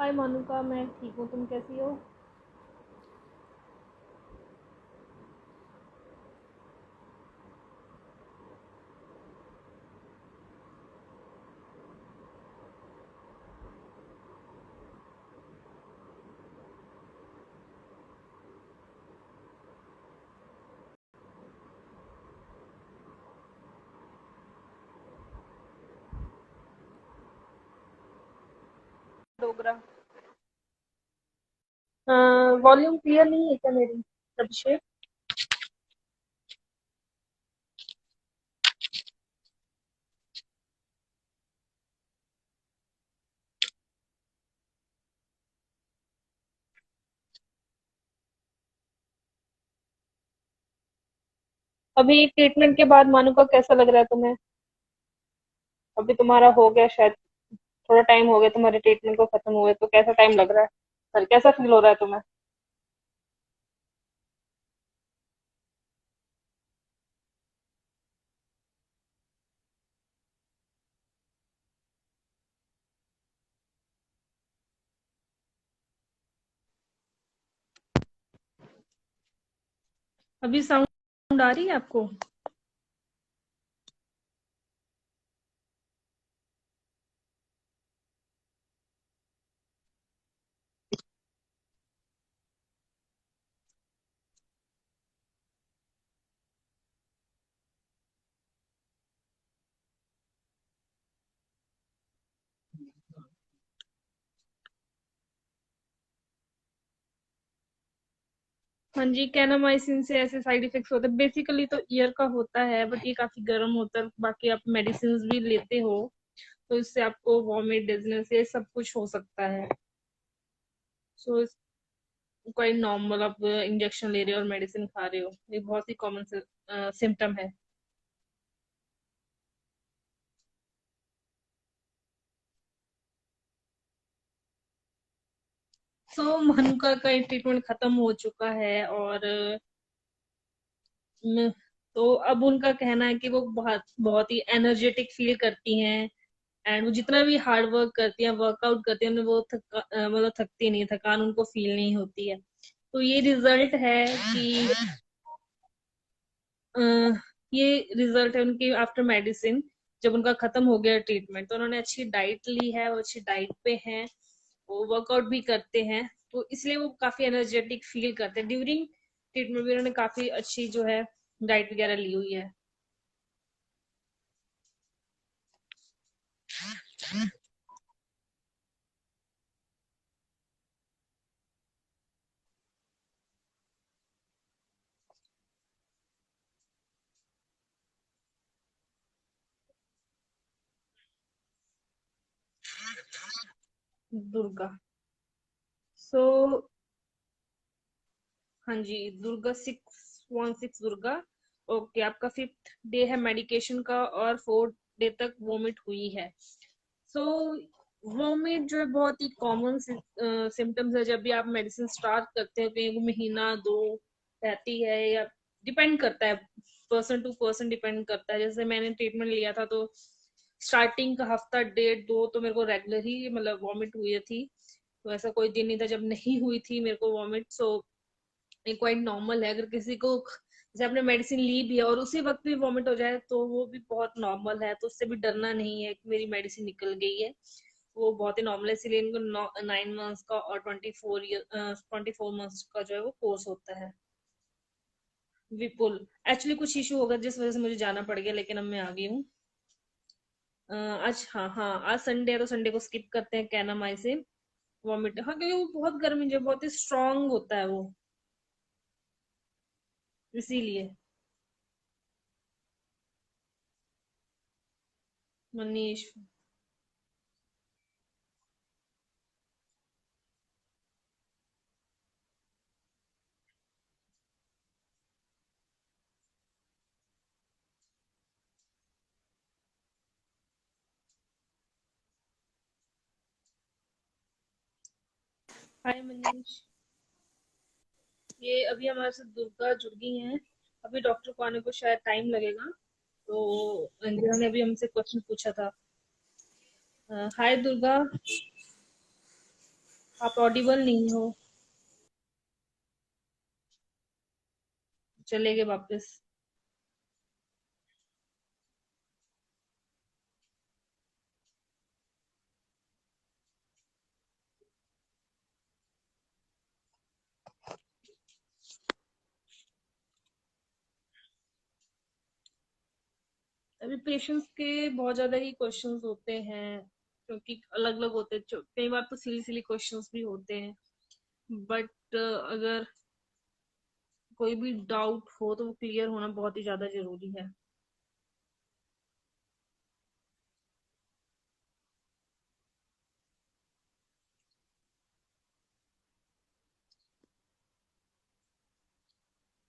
हाय manuka, मैं ठीक हूँ। तुम कैसी हो? डोगरा। वॉल्यूम क्लियर नहीं है क्या मेरी? अभिषेक। अभी ट्रीटमेंट के बाद मानुका कैसा लग रहा है तुम्हें? अभी तुम्हारा हो गया शायद, थोड़ा टाइम हो गया तुम्हारे ट्रीटमेंट को खत्म हुए, तो कैसा टाइम लग रहा है? सर, कैसा फील हो रहा है तुम्हें? अभी साउंड आ रही है आपको? हाँ जी, कैनामाइसिन से ऐसे साइड इफेक्ट्स होते हैं। बेसिकली तो ईयर का होता है, बट ये काफी गर्म होता है। बाकी आप मेडिसिन भी लेते हो तो इससे आपको वॉमिट, डिजनेस, ये सब कुछ हो सकता है। So quite normal. आप इंजेक्शन ले रहे हो और मेडिसिन खा रहे हो, ये बहुत ही कॉमन सिम्टम है। सो मनुका का ट्रीटमेंट खत्म हो चुका है और न- तो अब उनका कहना है कि वो बहुत बहुत ही एनर्जेटिक फील करती हैं। एंड वो जितना भी हार्ड वर्क करती हैं, वर्कआउट करती हैं, उन्हें वो मतलब थकती नहीं, थकान उनको फील नहीं होती है। तो ये रिजल्ट है कि अ, ये रिजल्ट है उनकी आफ्टर मेडिसिन। जब उनका खत्म हो गया ट्रीटमेंट तो उन्होंने अच्छी डाइट ली है, वो अच्छी डाइट पे हैं, वो वर्कआउट भी करते हैं, तो इसलिए वो काफी एनर्जेटिक फील करते हैं। ड्यूरिंग ट्रीटमेंट भी उन्होंने काफी अच्छी जो है डाइट वगैरह ली हुई है। दुर्गा। सो हाँ जी, दुर्गा 616 दुर्गा। ओके, आपका 5th डे है मेडिकेशन का और 4th डे तक वोमिट हुई है। सो वोमिट जो है बहुत ही कॉमन सिम्टम्स है। जब भी आप मेडिसिन स्टार्ट करते हैं, कहीं वो महीना दो रहती है, या डिपेंड करता है, पर्सन टू पर्सन डिपेंड करता है। जैसे मैंने ट्रीटमेंट लिया था तो स्टार्टिंग का हफ्ता डेढ़ दो तो मेरे को रेगुलर ही मतलब वॉमिट हुई थी। तो ऐसा कोई दिन नहीं था जब नहीं हुई थी मेरे को वॉमिट। सो ये क्वाइट नॉर्मल है। अगर किसी को जैसे आपने मेडिसिन ली भी है और उसी वक्त भी वॉमिट हो जाए तो वो भी बहुत नॉर्मल है, तो उससे भी डरना नहीं है कि मेरी मेडिसिन निकल गई है। वो बहुत ही नॉर्मल है, इसीलिए इनको 9 मंथ्स का और 24 मंथ्स का जो है वो कोर्स होता है। विपुल। एक्चुअली कुछ इशू होगा जिस वजह से मुझे जाना पड़ गया, लेकिन अब मैं आ गई हूँ। आज, हाँ हाँ, आज संडे है तो संडे को स्किप करते हैं कैनामाई से। वॉमिट, हाँ, क्योंकि वो बहुत गर्मी जो है, बहुत ही स्ट्रांग होता है वो, इसीलिए। मनीष। हाय मनीष। ये अभी हमारे साथ दुर्गा जुड़ गई हैं। अभी डॉक्टर को आने को शायद टाइम लगेगा, तो अंजना ने अभी हमसे क्वेश्चन पूछा था। हाय दुर्गा। आप ऑडिबल नहीं हो, चले गए वापस। अभी पेशेंट्स के बहुत ज्यादा ही क्वेश्चंस होते हैं, क्योंकि अलग अलग होते हैं, कई बार तो सिली सिली क्वेश्चंस भी होते हैं, बट अगर कोई भी डाउट हो तो वो क्लियर होना बहुत ही ज्यादा जरूरी है।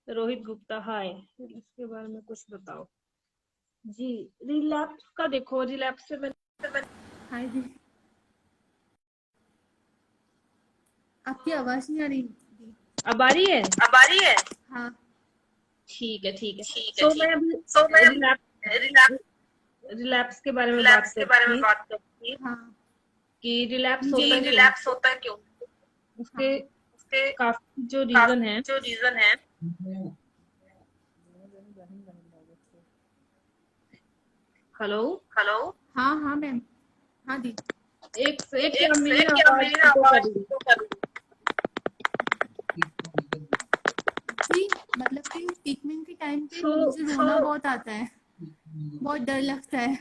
रोहित गुप्ता, हाय, इसके बारे में कुछ बताओ जी। रिलैप्स का देखो, रिलैप्स से मैंने, हाय दी, आपकी आवाज नहीं आ रही दी। अब आ रही है? अब आ रही है? हाँ ठीक है, ठीक है। ठीक है सो ठीक मैं है। अभी तो मैं रिलैप्स रिलैप्स के बारे में बात रिलैप्स के बारे में करती थी बात करती थी। हाँ कि रिलैप्स कि होता क्यों, रिलैप्स होता है क्यों। उसके हाँ उसके काफी जो रीजन है। काफी जो रीजन है। Hello, hello. हाँ हाँ मैम। हाँ दी। एक एक क्या मेरी सेकंड, ना क्या आवाज मेरी ना इको कर आवाज रही है। तो कर रही जी, मतलब कि ट्रीटमेंट के टाइम पे सो मुझे रोना बहुत आता है, बहुत डर लगता है।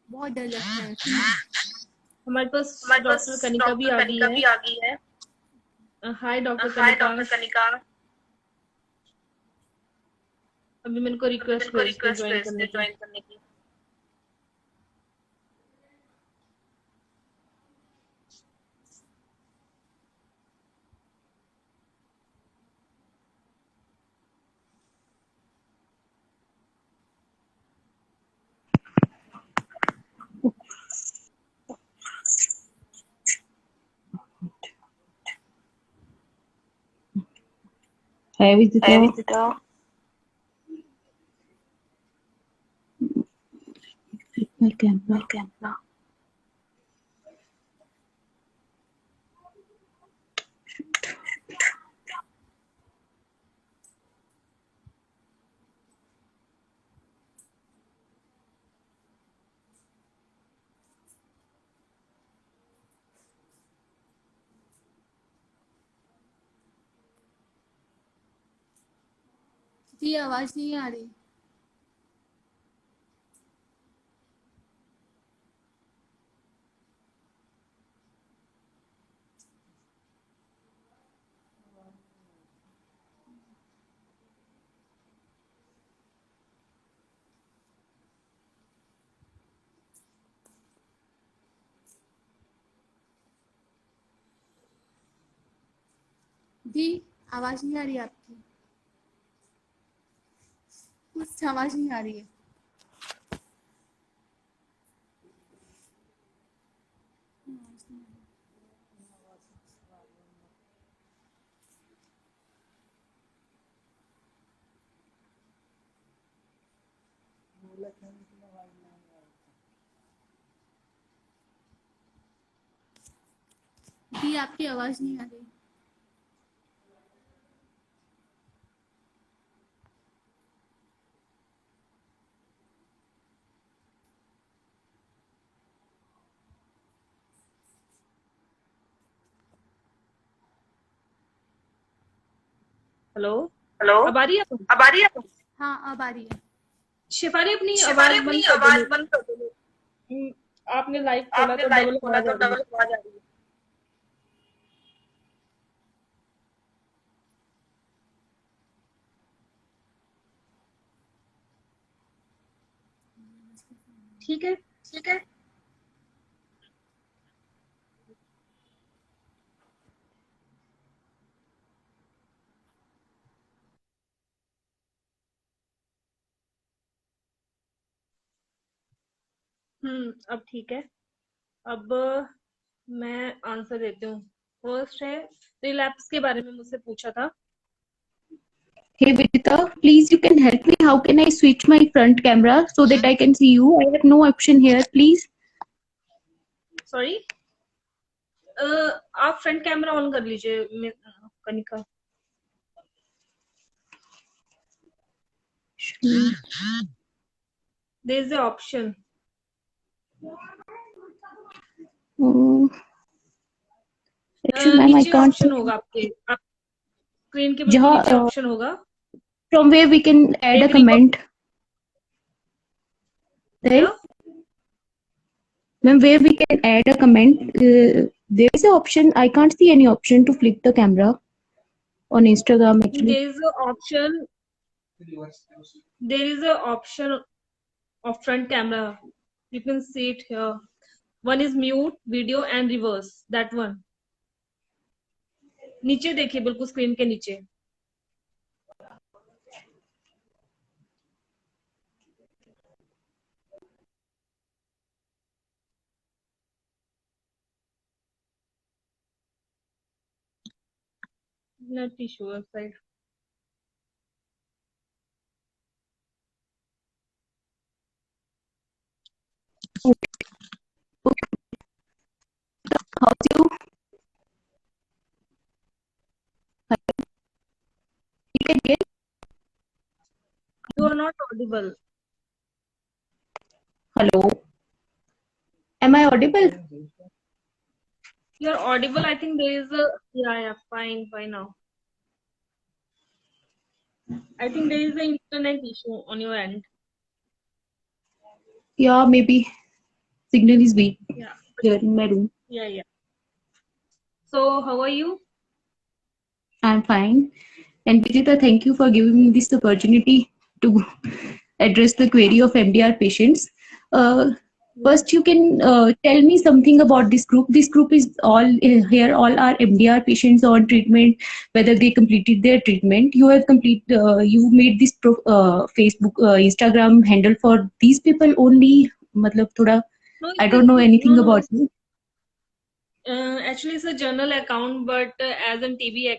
बहुत डर लगता है हमारे पास हमारे पास डॉक्टर कनिका भी डॉक्टर आ गई कनिका है। भी आ गई है। हाय डॉक्टर हाय कनिका, डॉक्टर कनिका। अभी मेरे को अभी रिक्वेस्ट मेरे को भेजते रिक्वेस्ट ज्वाइन भेजते करने की। ज्वाइन करने की। है है विजिटर, विजिटा। कैंपला। कैंपला। जी आवाज नहीं आ रही। जी आवाज नहीं आ रही आपकी, कुछ आवाज नहीं आ रही है। जी आपकी आवाज नहीं आ रही। Hello, hello. अब आ रही है? अब आ रही है? हाँ अब आ रही है। शिफाली अपनी शिफाली आवाज अपनी बंद कर दो। आवाज बंद कर दो। आपने लाइव खोला आपने तो लाइव डबल खोला आवाज तो आ रही है। डबल आवाज आ रही है। ठीक है। ठीक है। अब ठीक है। अब मैं आंसर देती हूँ। फर्स्ट है, रिलैप्स के बारे में मुझसे पूछा था। Hey Vidita, please you can help me. How can I switch my front camera so that I can see you? I have no option here, please. Sorry, आप फ्रंट कैमरा ऑन कर लीजिए Kanika. There is the option. Actually, ma'am, I नीचे can't. Option होगा आपके, आप screen के बिल्कुल नीचे ऑप्शन होगा. From where we can add a comment. Right? Ma'am, where we can add a comment. There is an option. I can't see any option to flip the camera on Instagram actually. There is an option. There is an option of front camera. You can see it here. One is mute, video and reverse. That one. नीचे देखिए, बिल्कुल screen के नीचे. Not issue side. How's you? You are not audible. Hello. Am I audible? You are audible. I think there is a fine now. I think there is an internet issue on your end. Yeah, maybe signal is weak. Yeah. Here in my room. Yeah. So how are you? I'm fine. And Vijita, thank you for giving me this opportunity to address the query of MDR patients. First, you can tell me something about this group. This group is all here. All are MDR patients on treatment, whether they completed their treatment. You have you made this Facebook, Instagram handle for these people only. मतलब थोड़ा, I don't know anything about you. Actually, it's a journal account, but as a TB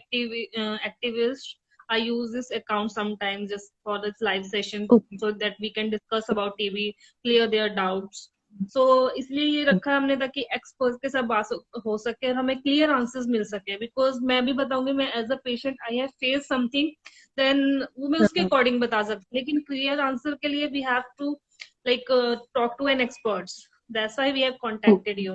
activist, I use this account sometimes just for this live session, so that we can discuss about TB, clear their doubts. So इसलिए ये रखा हमने ताकि expert के साथ बात हो सके और हमें क्लियर आंसर्स मिल सके. बिकॉज मैं भी बताऊंगी, मैं as a patient I have face something, then वो मैं उसके अकॉर्डिंग बता सकती. लेकिन क्लियर आंसर के लिए we have to like talk to an experts. That's why we have contacted you.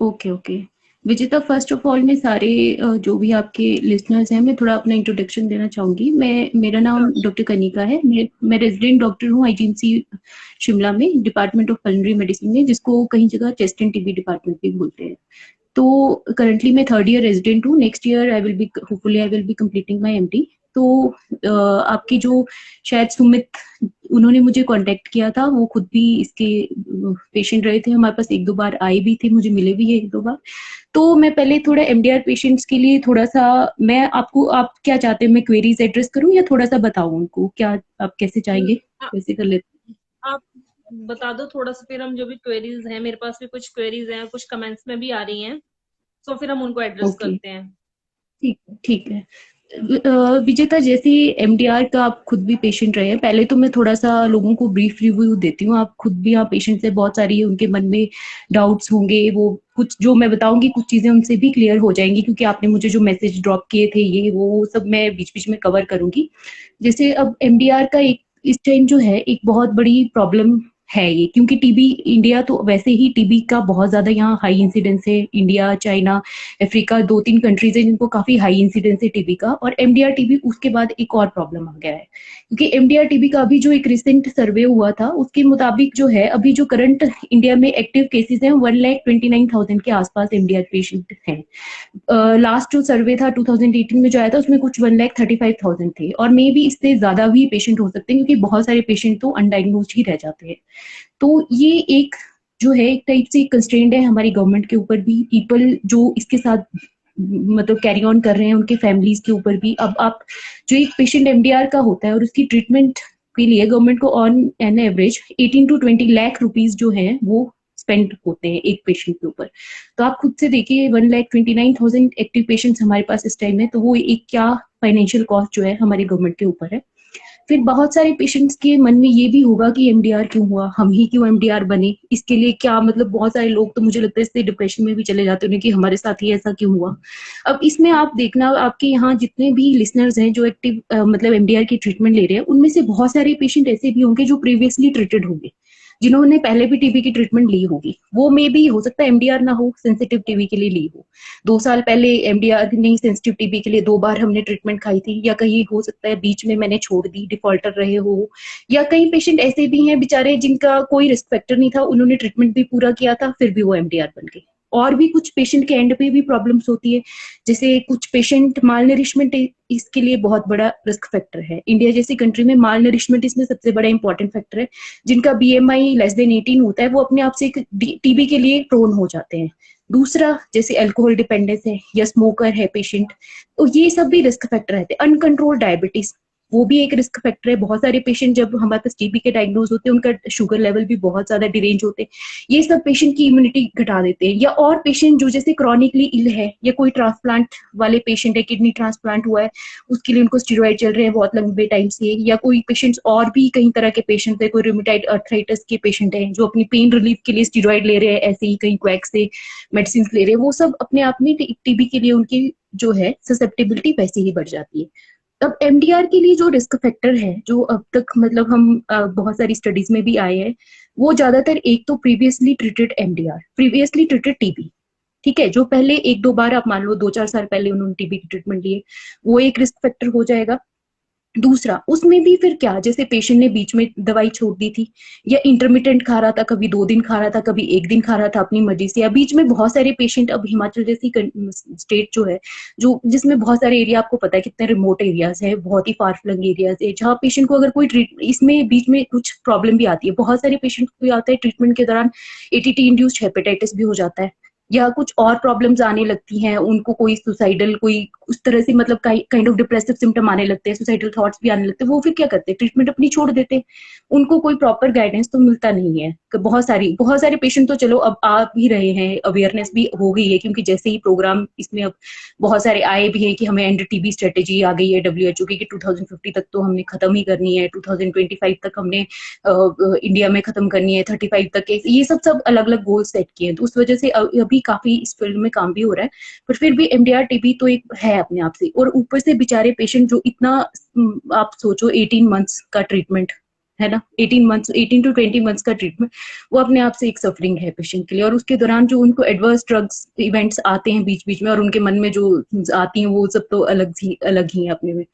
Okay Vijita, first of all मैं सारे जो भी आपके लिसनर्स हैं, मैं थोड़ा अपना इंट्रोडक्शन देना चाहूंगी. मेरा नाम डॉक्टर कनिका है. मैं रेजिडेंट डॉक्टर हूँ आईजीएमसी शिमला में, डिपार्टमेंट ऑफ पल्मोनरी मेडिसिन में, जिसको कहीं जगह चेस्ट एंड टीबी डिपार्टमेंट भी बोलते हैं. तो करंटली मैं 3rd ईयर रेजिडेंट हूँ. Next year I will be completing my MD. तो आपकी जो शायद सुमित, उन्होंने मुझे कांटेक्ट किया था. वो खुद भी इसके पेशेंट रहे थे, हमारे पास 1-2 बार आए भी थे, मुझे मिले भी है 1-2 बार. तो मैं पहले थोड़ा एमडीआर पेशेंट्स के लिए थोड़ा सा, आप क्या चाहते हैं, मैं क्वेरीज एड्रेस करूं या थोड़ा सा बताऊं उनको? क्या आप कैसे चाहेंगे, कैसे कर लेते? आप बता दो थोड़ा सा, फिर हम जो भी क्वेरीज हैं, मेरे पास भी कुछ क्वेरीज हैं, कुछ कमेंट्स में भी आ रही हैं, तो फिर हम उनको एड्रेस करते हैं. ठीक है. विजेता, जैसे एमडीआर का आप खुद भी पेशेंट रहे हैं, पहले तो मैं थोड़ा सा लोगों को ब्रीफ रिव्यू देती हूँ. आप खुद भी, आप पेशेंट से बहुत सारी उनके मन में डाउट्स होंगे, वो कुछ जो मैं बताऊंगी कुछ चीजें उनसे भी क्लियर हो जाएंगी, क्योंकि आपने मुझे जो मैसेज ड्रॉप किए थे ये वो सब मैं बीच बीच में कवर करूंगी. जैसे अब एमडीआर का एक इस टाइम जो है एक बहुत बड़ी प्रॉब्लम है ये, क्योंकि टीबी, इंडिया तो वैसे ही टीबी का बहुत ज्यादा यहाँ हाई इंसिडेंस है. इंडिया, चाइना, अफ्रीका 2-3 कंट्रीज है जिनको काफी हाई इंसिडेंस है टीबी का. और एमडीआर टीबी उसके बाद एक और प्रॉब्लम आ गया है, क्योंकि एमडीआर टीबी का अभी जो एक रिसेंट सर्वे हुआ था उसके मुताबिक जो है, अभी जो करंट इंडिया में एक्टिव केसेस हैं 1,29,000 के आसपास एमडीआर पेशेंट हैं. लास्ट जो सर्वे था 2018 में जो आया था उसमें कुछ 1,35,000 थे, और मे भी इससे ज्यादा भी पेशेंट हो सकते हैं, क्योंकि बहुत सारे पेशेंट तो अनडायग्नोज्ड ही रह जाते हैं. तो ये एक जो है एक टाइप से कंस्ट्रेंट है हमारी गवर्नमेंट के ऊपर भी, पीपल जो इसके साथ मतलब कैरी ऑन कर रहे हैं उनके फैमिलीज के ऊपर भी. अब आप जो एक पेशेंट एमडीआर का होता है और उसकी ट्रीटमेंट के लिए गवर्नमेंट को on an average 18 to 20 lakh rupees जो है वो स्पेंड होते हैं एक पेशेंट के ऊपर। तो आप खुद से देखिए 1,29,000 एक्टिव पेशेंट्स हमारे पास इस टाइम है, तो वो एक क्या फाइनेंशियल कॉस्ट जो है हमारी गवर्नमेंट के ऊपर है। फिर बहुत सारे पेशेंट्स के मन में ये भी होगा कि एमडीआर क्यों हुआ, हम ही क्यों एमडीआर बने, इसके लिए क्या मतलब बहुत सारे लोग तो मुझे लगता है इससे डिप्रेशन में भी चले जाते हैं कि हमारे साथ ही ऐसा क्यों हुआ। अब इसमें आप देखना, आपके यहाँ जितने भी लिसनर्स हैं जो एक्टिव मतलब एमडीआर की ट्रीटमेंट ले रहे हैं, उनमें से बहुत सारे पेशेंट ऐसे भी होंगे जो प्रीवियसली ट्रीटेड होंगे, जिन्होंने पहले भी टीबी की ट्रीटमेंट ली होगी। वो मे भी हो सकता है एमडीआर ना हो, सेंसिटिव टीबी के लिए ली हो, 2 साल पहले एमडीआर नहीं सेंसिटिव टीबी के लिए 2 बार हमने ट्रीटमेंट खाई थी, या कहीं हो सकता है बीच में मैंने छोड़ दी, डिफॉल्टर रहे हो, या कई पेशेंट ऐसे भी हैं बेचारे जिनका कोई रिस्क फैक्टर नहीं था, उन्होंने ट्रीटमेंट भी पूरा किया था, फिर भी वो एमडीआर बन गए। और भी कुछ पेशेंट के एंड पे भी प्रॉब्लम्स होती है, जैसे कुछ पेशेंट माल नरिशमेंट इसके लिए बहुत बड़ा रिस्क फैक्टर है। इंडिया जैसी कंट्री में माल नरिशमेंट इसमें सबसे बड़ा इंपॉर्टेंट फैक्टर है। जिनका बीएमआई लेस देन 18 होता है वो अपने आप से एक टीबी के लिए प्रोन हो जाते हैं। दूसरा, जैसे अल्कोहल डिपेंडेंस है या स्मोकर है पेशेंट, तो ये सब भी रिस्क फैक्टर रहते हैं। अनकंट्रोल्ड डायबिटीज, वो भी एक रिस्क फैक्टर है। बहुत सारे पेशेंट जब हमारे पास टीबी के डायग्नोज होते हैं, उनका शुगर लेवल भी बहुत ज्यादा डिरेंज होते हैं, ये सब पेशेंट की इम्यूनिटी घटा देते हैं। या और पेशेंट जो जैसे क्रॉनिकली इल है, या कोई ट्रांसप्लांट वाले पेशेंट है, किडनी ट्रांसप्लांट हुआ है, उसके लिए उनको स्टेरॉइड चल रहे हैं बहुत लंबे टाइम से, या कोई पेशेंट्स और भी कई तरह के पेशेंट है, कोई रूमेटाइड अर्थराइटिस के पेशेंट है जो अपनी पेन रिलीफ के लिए स्टेरॉइड ले रहे हैं, ऐसे ही कहीं क्वैक से मेडिसिन ले रहे हैं, वो सब अपने आप में टीबी के लिए उनकी जो है ससेप्टेबिलिटी वैसे ही बढ़ जाती है। अब एमडीआर के लिए जो रिस्क फैक्टर है, जो अब तक मतलब हम बहुत सारी स्टडीज में भी आए हैं, वो ज्यादातर एक तो previously treated MDR, previously treated TB, ठीक है, जो पहले 1-2 बार आप मान लो 2-4 साल पहले उन्होंने टीबी की ट्रीटमेंट ली है, वो एक रिस्क फैक्टर हो जाएगा। दूसरा, उसमें भी फिर क्या, जैसे पेशेंट ने बीच में दवाई छोड़ दी थी, या इंटरमिटेंट खा रहा था, कभी 2 दिन खा रहा था, कभी 1 दिन खा रहा था अपनी मर्जी से, या बीच में बहुत सारे पेशेंट, अब हिमाचल जैसी स्टेट जो है, जो जिसमें बहुत सारे एरिया, आपको पता है कितने रिमोट एरियाज है, बहुत ही फार फ्लंग एरियाज है, जहाँ पेशेंट को अगर कोई इसमें बीच में कुछ प्रॉब्लम भी आती है, बहुत सारे पेशेंट को आता है ट्रीटमेंट के दौरान एटीटी इंड्यूस्ड हेपेटाइटिस भी हो जाता है, या कुछ और प्रॉब्लम्स आने लगती हैं उनको, कोई सुसाइडल, कोई उस तरह से मतलब काइंड ऑफ डिप्रेसिव सिम्टम आने लगते हैं, सुसाइडल थॉट्स भी आने लगते हैं, वो फिर क्या करते हैं, ट्रीटमेंट अपनी छोड़ देते हैं। उनको कोई प्रॉपर गाइडेंस तो मिलता नहीं है। बहुत सारे पेशेंट तो चलो अब आ भी रहे हैं, अवेयरनेस भी हो गई है, क्योंकि जैसे ही प्रोग्राम इसमें अब बहुत सारे आए भी हैं कि हमें एंड टीबी स्ट्रेटेजी आ गई है WHO की, 2050 तक तो हमने खत्म ही करनी है, 2025 तक हमने इंडिया में खत्म करनी है, 35 तक के, ये सब अलग अलग गोल सेट किए हैं। तो उस वजह से अभी काफी इस फील्ड में काम भी हो रहा है, पर फिर भी एमडीआर टीबी तो एक है अपने आप से। और ऊपर से बेचारे पेशेंट जो इतना, आप सोचो 18 मंथ्स का ट्रीटमेंट है ना, 18 to 20 मंथ्स का ट्रीटमेंट, वो अपने आप से एक सफरिंग है पेशेंट के लिए। और उसके दौरान जो उनको एडवर्स ड्रग्स इवेंट्स आते हैं बीच बीच में, और उनके मन में जो आती हैं, वो सब तो अलग ही है अपने में।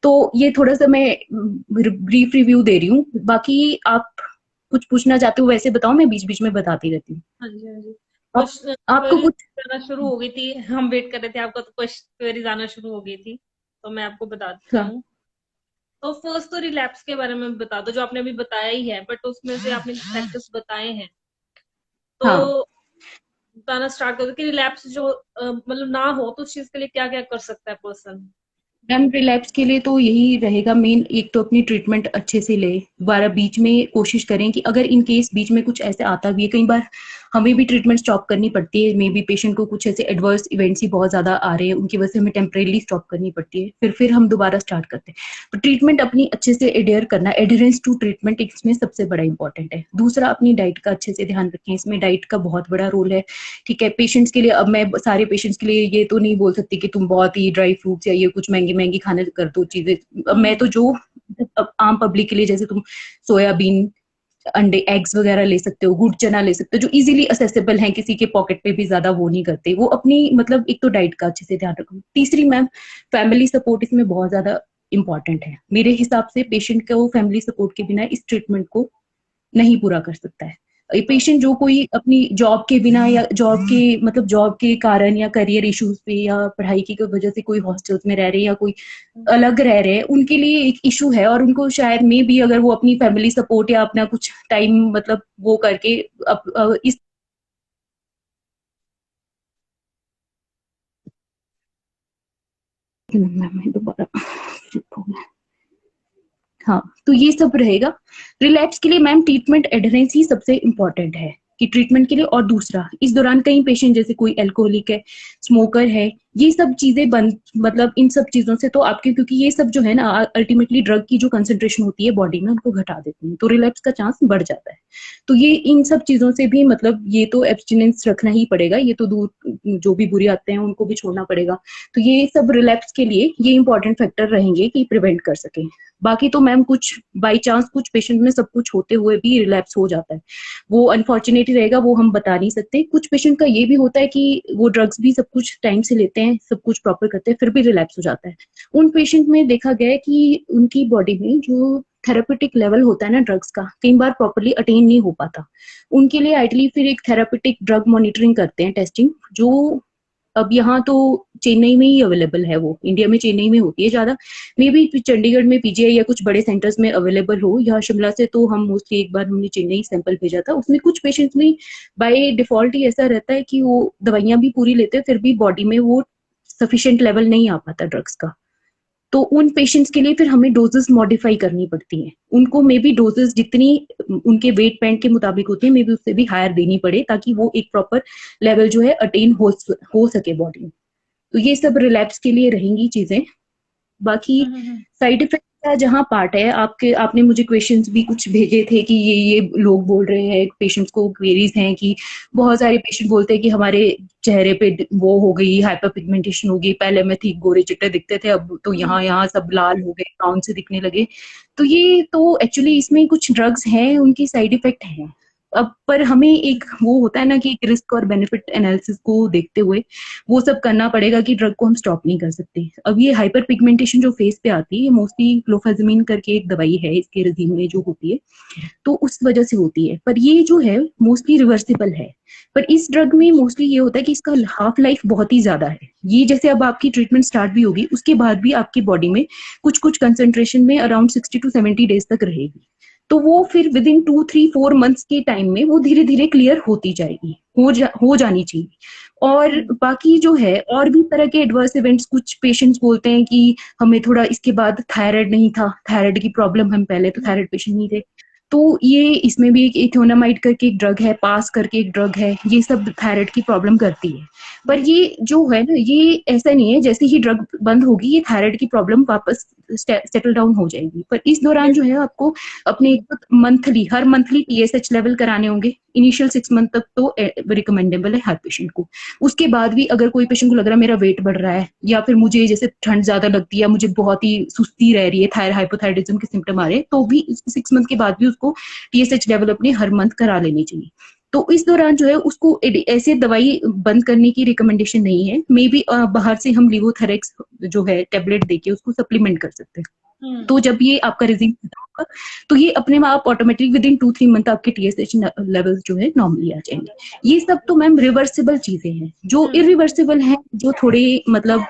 तो ये थोड़ा सा मैं ब्रीफ रिव्यू दे रही हूँ, बाकी आप कुछ पूछना चाहते हो वैसे बताओ, मैं बीच बीच में बताती रहती हूँ। हाँ जी, हाँ जी। आपको कुछ आना शुरू हो गई थी, हम वेट कर रहे थे आपका, तो क्वेरीज आना शुरू हो गई थी, तो मैं आपको बताती हूँ। तो फर्स्ट तो रिलैप्स के बारे में बता दो, जो आपने अभी बताया ही है, बट उसमें से आपने फैक्टर्स बताए हैं, तो बताना स्टार्ट कर दो कि रिलैप्स जो मतलब ना हो, तो उस चीज के लिए क्या क्या कर सकता है पर्सन। मैम रिलैप्स के लिए तो यही रहेगा मेन, एक तो अपनी ट्रीटमेंट अच्छे से ले, दोबारा बीच में कोशिश करें कि अगर इन केस बीच में कुछ ऐसे आता भी है, कई बार हमें भी ट्रीटमेंट स्टॉप करनी पड़ती है, मे बी पेशेंट को कुछ ऐसे एडवर्स इवेंट्स ही बहुत ज्यादा आ रहे हैं, उनकी वजह से हमें टेम्परेली स्टॉप करनी पड़ती है, फिर हम दोबारा स्टार्ट करते हैं। तो ट्रीटमेंट अपनी अच्छे से एडेयर करना, एडहेरेंस टू ट्रीटमेंट इसमें सबसे बड़ा इंपॉर्टेंट है। दूसरा, अपनी डाइट का अच्छे से ध्यान रखें, इसमें डाइट का बहुत बड़ा रोल है, ठीक है। पेशेंट्स के लिए, अब मैं सारे पेशेंट्स के लिए ये तो नहीं बोल सकती कि तुम बहुत ही ड्राई फ्रूट्स या ये कुछ महंगी महंगी खाने कर दो चीजें। अब मैं तो जो आम पब्लिक के लिए, जैसे तुम सोयाबीन, अंडे, एग्स वगैरह ले सकते हो, गुड़ चना ले सकते हो, जो इजीली असेसिबल हैं, किसी के पॉकेट पे भी ज्यादा वो नहीं करते, वो अपनी मतलब एक तो डाइट का अच्छे से ध्यान रखो। तीसरी मैम, फैमिली सपोर्ट इसमें बहुत ज्यादा इंपॉर्टेंट है। मेरे हिसाब से पेशेंट को फैमिली सपोर्ट के बिना इस ट्रीटमेंट को नहीं पूरा कर सकता है। पेशेंट जो कोई अपनी जॉब के बिना, या जॉब के मतलब जॉब के कारण, या करियर इश्यूज पे, या पढ़ाई की वजह से कोई हॉस्टल्स में रह रहे हैं, या कोई अलग रह रहे हैं, उनके लिए एक इशू है, और उनको शायद में भी अगर वो अपनी फैमिली सपोर्ट या अपना कुछ टाइम मतलब वो करके इस मैं दोबारा हाँ, तो ये सब रहेगा। रिलैप्स के लिए मैम ट्रीटमेंट एडहेरेंस ही सबसे इम्पोर्टेंट है। कि ट्रीटमेंट के लिए, और दूसरा इस दौरान कई पेशेंट जैसे कोई एल्कोहलिक है, स्मोकर है, ये सब चीजें बंद, मतलब इन सब चीजों से तो आपके, क्योंकि ये सब जो है ना अल्टीमेटली ड्रग की जो कंसंट्रेशन होती है बॉडी में उनको घटा देती है, तो रिलैप्स का चांस बढ़ जाता है। तो ये इन सब चीजों से भी मतलब ये तो एब्स्टिनेंस रखना ही पड़ेगा, ये तो दूर, जो भी बुरी आदतें हैं उनको भी छोड़ना पड़ेगा। तो ये सब रिलैप्स के लिए ये इंपॉर्टेंट फैक्टर रहेंगे कि प्रिवेंट कर सके। बाकी तो मैम कुछ बाई चांस कुछ पेशेंट में सब कुछ होते हुए भी रिलैप्स हो जाता है, वो अनफॉर्चुनेटली रहेगा, वो हम बता नहीं सकते। कुछ पेशेंट का ये भी होता है कि वो ड्रग्स भी सब कुछ टाइम से लेते हैं, सब कुछ प्रॉपर करते हैं, फिर भी रिलैप्स हो जाता है। उन पेशेंट में देखा गया है कि उनकी बॉडी में जो थेरापेटिक लेवल होता है ना ड्रग्स का, कई बार प्रॉपरली अटेन नहीं हो पाता। उनके लिए आइडली फिर एक थेरापेटिक ड्रग मॉनिटरिंग करते हैं, टेस्टिंग, जो अब यहाँ तो चेन्नई में ही अवेलेबल है, वो इंडिया में चेन्नई में होती है ज्यादा, मे बी चंडीगढ़ में पीजीआई या कुछ बड़े सेंटर्स में अवेलेबल हो, या शिमला से तो हम मोस्टली, एक बार हमने चेन्नई सैंपल भेजा था, उसमें कुछ पेशेंट्स में बाय डिफॉल्ट ही ऐसा रहता है कि वो दवाइयां भी पूरी लेते हैं फिर भी बॉडी में वो सफिशिएंट लेवल नहीं आ पाता ड्रग्स का। तो उन पेशेंट्स के लिए फिर हमें डोजेस मॉडिफाई करनी पड़ती हैं, उनको मे बी डोजेस जितनी उनके वेट बैंड के मुताबिक होती है मे बी उससे भी हायर देनी पड़े, ताकि वो एक प्रॉपर लेवल जो है अटेन हो सके बॉडी में। तो ये सब रिलैप्स के लिए रहेंगी चीजें। बाकी साइड इफेक्ट का जहाँ पार्ट है, आपने मुझे क्वेश्चंस भी कुछ भेजे थे कि ये लोग बोल रहे हैं, पेशेंट्स को क्वेरीज हैं कि बहुत सारे पेशेंट बोलते हैं कि हमारे चेहरे पे वो हो गई, हाइपर पिगमेंटेशन हो गई, पहले में थी गोरे चिट्टे दिखते थे, अब तो यहाँ सब लाल हो गए, ब्राउन से दिखने लगे। तो ये तो एक्चुअली इसमें कुछ ड्रग्स हैं, उनकी साइड इफेक्ट हैं। अब पर हमें एक वो होता है ना कि एक रिस्क और बेनिफिट एनालिसिस को देखते हुए वो सब करना पड़ेगा कि ड्रग को हम स्टॉप नहीं कर सकते। अब ये हाइपर पिगमेंटेशन जो फेस पे आती है, ये मोस्टली क्लोफेजमिन करके एक दवाई है इसके रेजिम में जो होती है, तो उस वजह से होती है। पर ये जो है मोस्टली रिवर्सिबल है। पर इस ड्रग में मोस्टली ये होता है कि इसका हाफ लाइफ बहुत ही ज्यादा है। ये जैसे अब आपकी ट्रीटमेंट स्टार्ट भी होगी, उसके बाद भी आपकी बॉडी में कुछ कुछ कंसेंट्रेशन में अराउंड 60 to 70 डेज तक रहेगी। तो वो फिर विद इन 2-3-4 मंथ्स के टाइम में वो धीरे धीरे क्लियर होती जाएगी, हो जानी चाहिए। और बाकी जो है और भी तरह के एडवर्स इवेंट्स, कुछ पेशेंट्स बोलते हैं कि हमें थोड़ा इसके बाद थायराइड नहीं था, थायराइड की प्रॉब्लम, हम पहले तो थायराइड पेशेंट नहीं थे, तो ये इसमें भी एक इथोनामाइड करके एक ड्रग है, पास करके एक ड्रग है, ये सब थायराइड की प्रॉब्लम करती है। पर ये जो है ना, ये ऐसा नहीं है जैसे ही ड्रग बंद होगी ये थायराइड की प्रॉब्लम वापस सेटल डाउन हो जाएगी। पर इस दौरान जो है आपको अपने हर मंथली TSH लेवल कराने होंगे। इनिशियल 6 मंथ तक तो रिकमेंडेबल है हर पेशेंट को। उसके बाद भी अगर कोई पेशेंट को लग रहा है मेरा वेट बढ़ रहा है, या फिर मुझे जैसे ठंड ज्यादा लगती है, या मुझे बहुत ही सुस्ती रह रही है, हाइपोथायराइडिज्म के सिम्टम आ रहे हैं, तो भी 6 मंथ के बाद भी उसको TSH लेवल अपने हर मंथ करा लेनी चाहिए। तो इस दौरान जो है उसको ऐसे दवाई बंद करने की रिकमेंडेशन नहीं है। मे बी बाहर से हम लिवोथेरेक्स जो है टेबलेट देके उसको सप्लीमेंट कर सकते हैं। तो जब ये आपका रिजिम होगा तो ये अपने आप ऑटोमेटिक विद इन 2-3 मंथ आपके TSH लेवल्स जो है नॉर्मली आ जाएंगे। ये सब तो मैम रिवर्सिबल चीजें हैं। जो इरिवर्सिबल हैं, जो थोड़े मतलब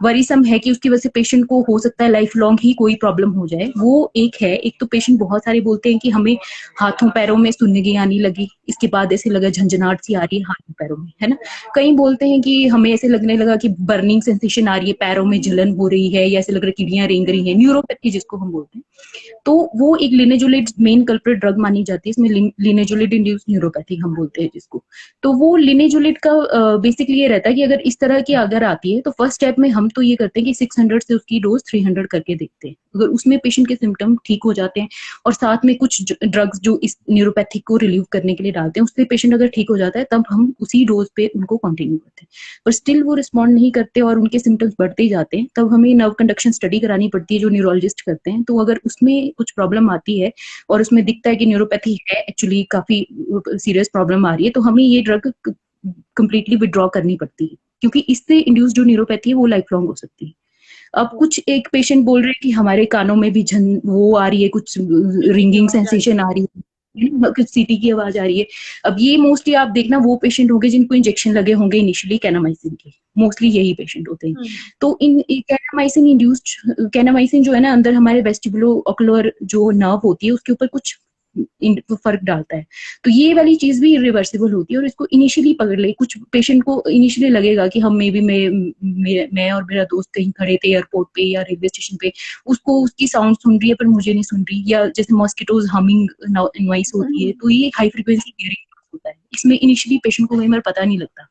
वरीसम है कि उसकी वजह से पेशेंट को हो सकता है लाइफ लॉन्ग ही कोई प्रॉब्लम हो जाए, वो एक है। एक तो पेशेंट बहुत सारे बोलते हैं कि हमें हाथों पैरों में सुन्नगी आने लगी, इसके बाद ऐसे लगा झंझनाहट सी आ रही है हाथों पैरों में, है ना। कई बोलते हैं कि हमें ऐसे लगने लगा कि बर्निंग सेंसेशन आ रही है, पैरों में जलन हो रही है, या ऐसे लग रहा है कीड़ियां रेंग रही है, न्यूरोपैथी जिसको हम बोलते हैं। तो वो एक लिनेजुलिड मेन कल्प्रिट ड्रग मानी जाती है, इसमें लिनेजुलिड इंड्यूस न्यूरोपैथी हम बोलते हैं जिसको। तो वो लिनेजुलिड का बेसिकली ये रहता है कि अगर इस तरह की अगर आती है तो फर्स्ट स्टेप में हम तो ये करते हैं कि 600 से उसकी डोज 300 करके देखते हैं। अगर उसमें पेशेंट के सिम्टम ठीक हो जाते हैं और साथ में कुछ ड्रग्स जो इस न्यूरोपैथी को रिलीव करने के लिए डालते हैं, उससे पेशेंट अगर ठीक हो जाता है तब हम उसी डोज पे उनको कंटिन्यू करते हैं। पर स्टिल वो रिस्पॉन्ड नहीं करते और उनके सिम्टम्स बढ़ते ही जाते हैं, तब हमें नर्व कंडक्शन स्टडी करानी पड़ती है जो न्यूरोलॉजिस्ट करते हैं। तो अगर उसमें कुछ प्रॉब्लम आती है और उसमें दिखता है कि न्यूरोपैथी है, एक्चुअली काफी सीरियस प्रॉब्लम आ रही है, तो हमें ये ड्रग कंप्लीटली विड्रॉ करनी पड़ती है, क्योंकि इससे इंड्यूस जो न्यूरोपैथी है वो लाइफ लॉन्ग हो सकती है। अब कुछ एक पेशेंट बोल रहे हैं कि हमारे कानों में भी वो आ रही है, कुछ रिंगिंग सेंसेशन आ रही है, कुछ सीटी की आवाज आ रही है। अब ये मोस्टली आप देखना वो पेशेंट होंगे जिनको इंजेक्शन लगे होंगे इनिशियली कैनामाइसिन के, मोस्टली यही पेशेंट होते हैं। तो इन कैनामाइसिन इंड्यूस्ड, कैनामाइसिन जो है ना अंदर हमारे वेस्टिबुलो ऑकुलर जो नर्व होती है उसके ऊपर कुछ फर्क डालता है। तो ये वाली चीज भी इरिवर्सिबल होती है और इसको इनिशियली पकड़ ले। कुछ पेशेंट को इनिशियली लगेगा कि हम मैं और मेरा दोस्त कहीं खड़े थे एयरपोर्ट पे या रेलवे स्टेशन पे, उसको उसकी साउंड सुन रही है पर मुझे नहीं सुन रही, या जैसे मॉस्किटोज हमिंग नॉइस होती है, तो ये हाई फ्रीक्वेंसी हियरिंग होता है। इसमें इनिशियली पेशेंट को कई बार पता नहीं लगता,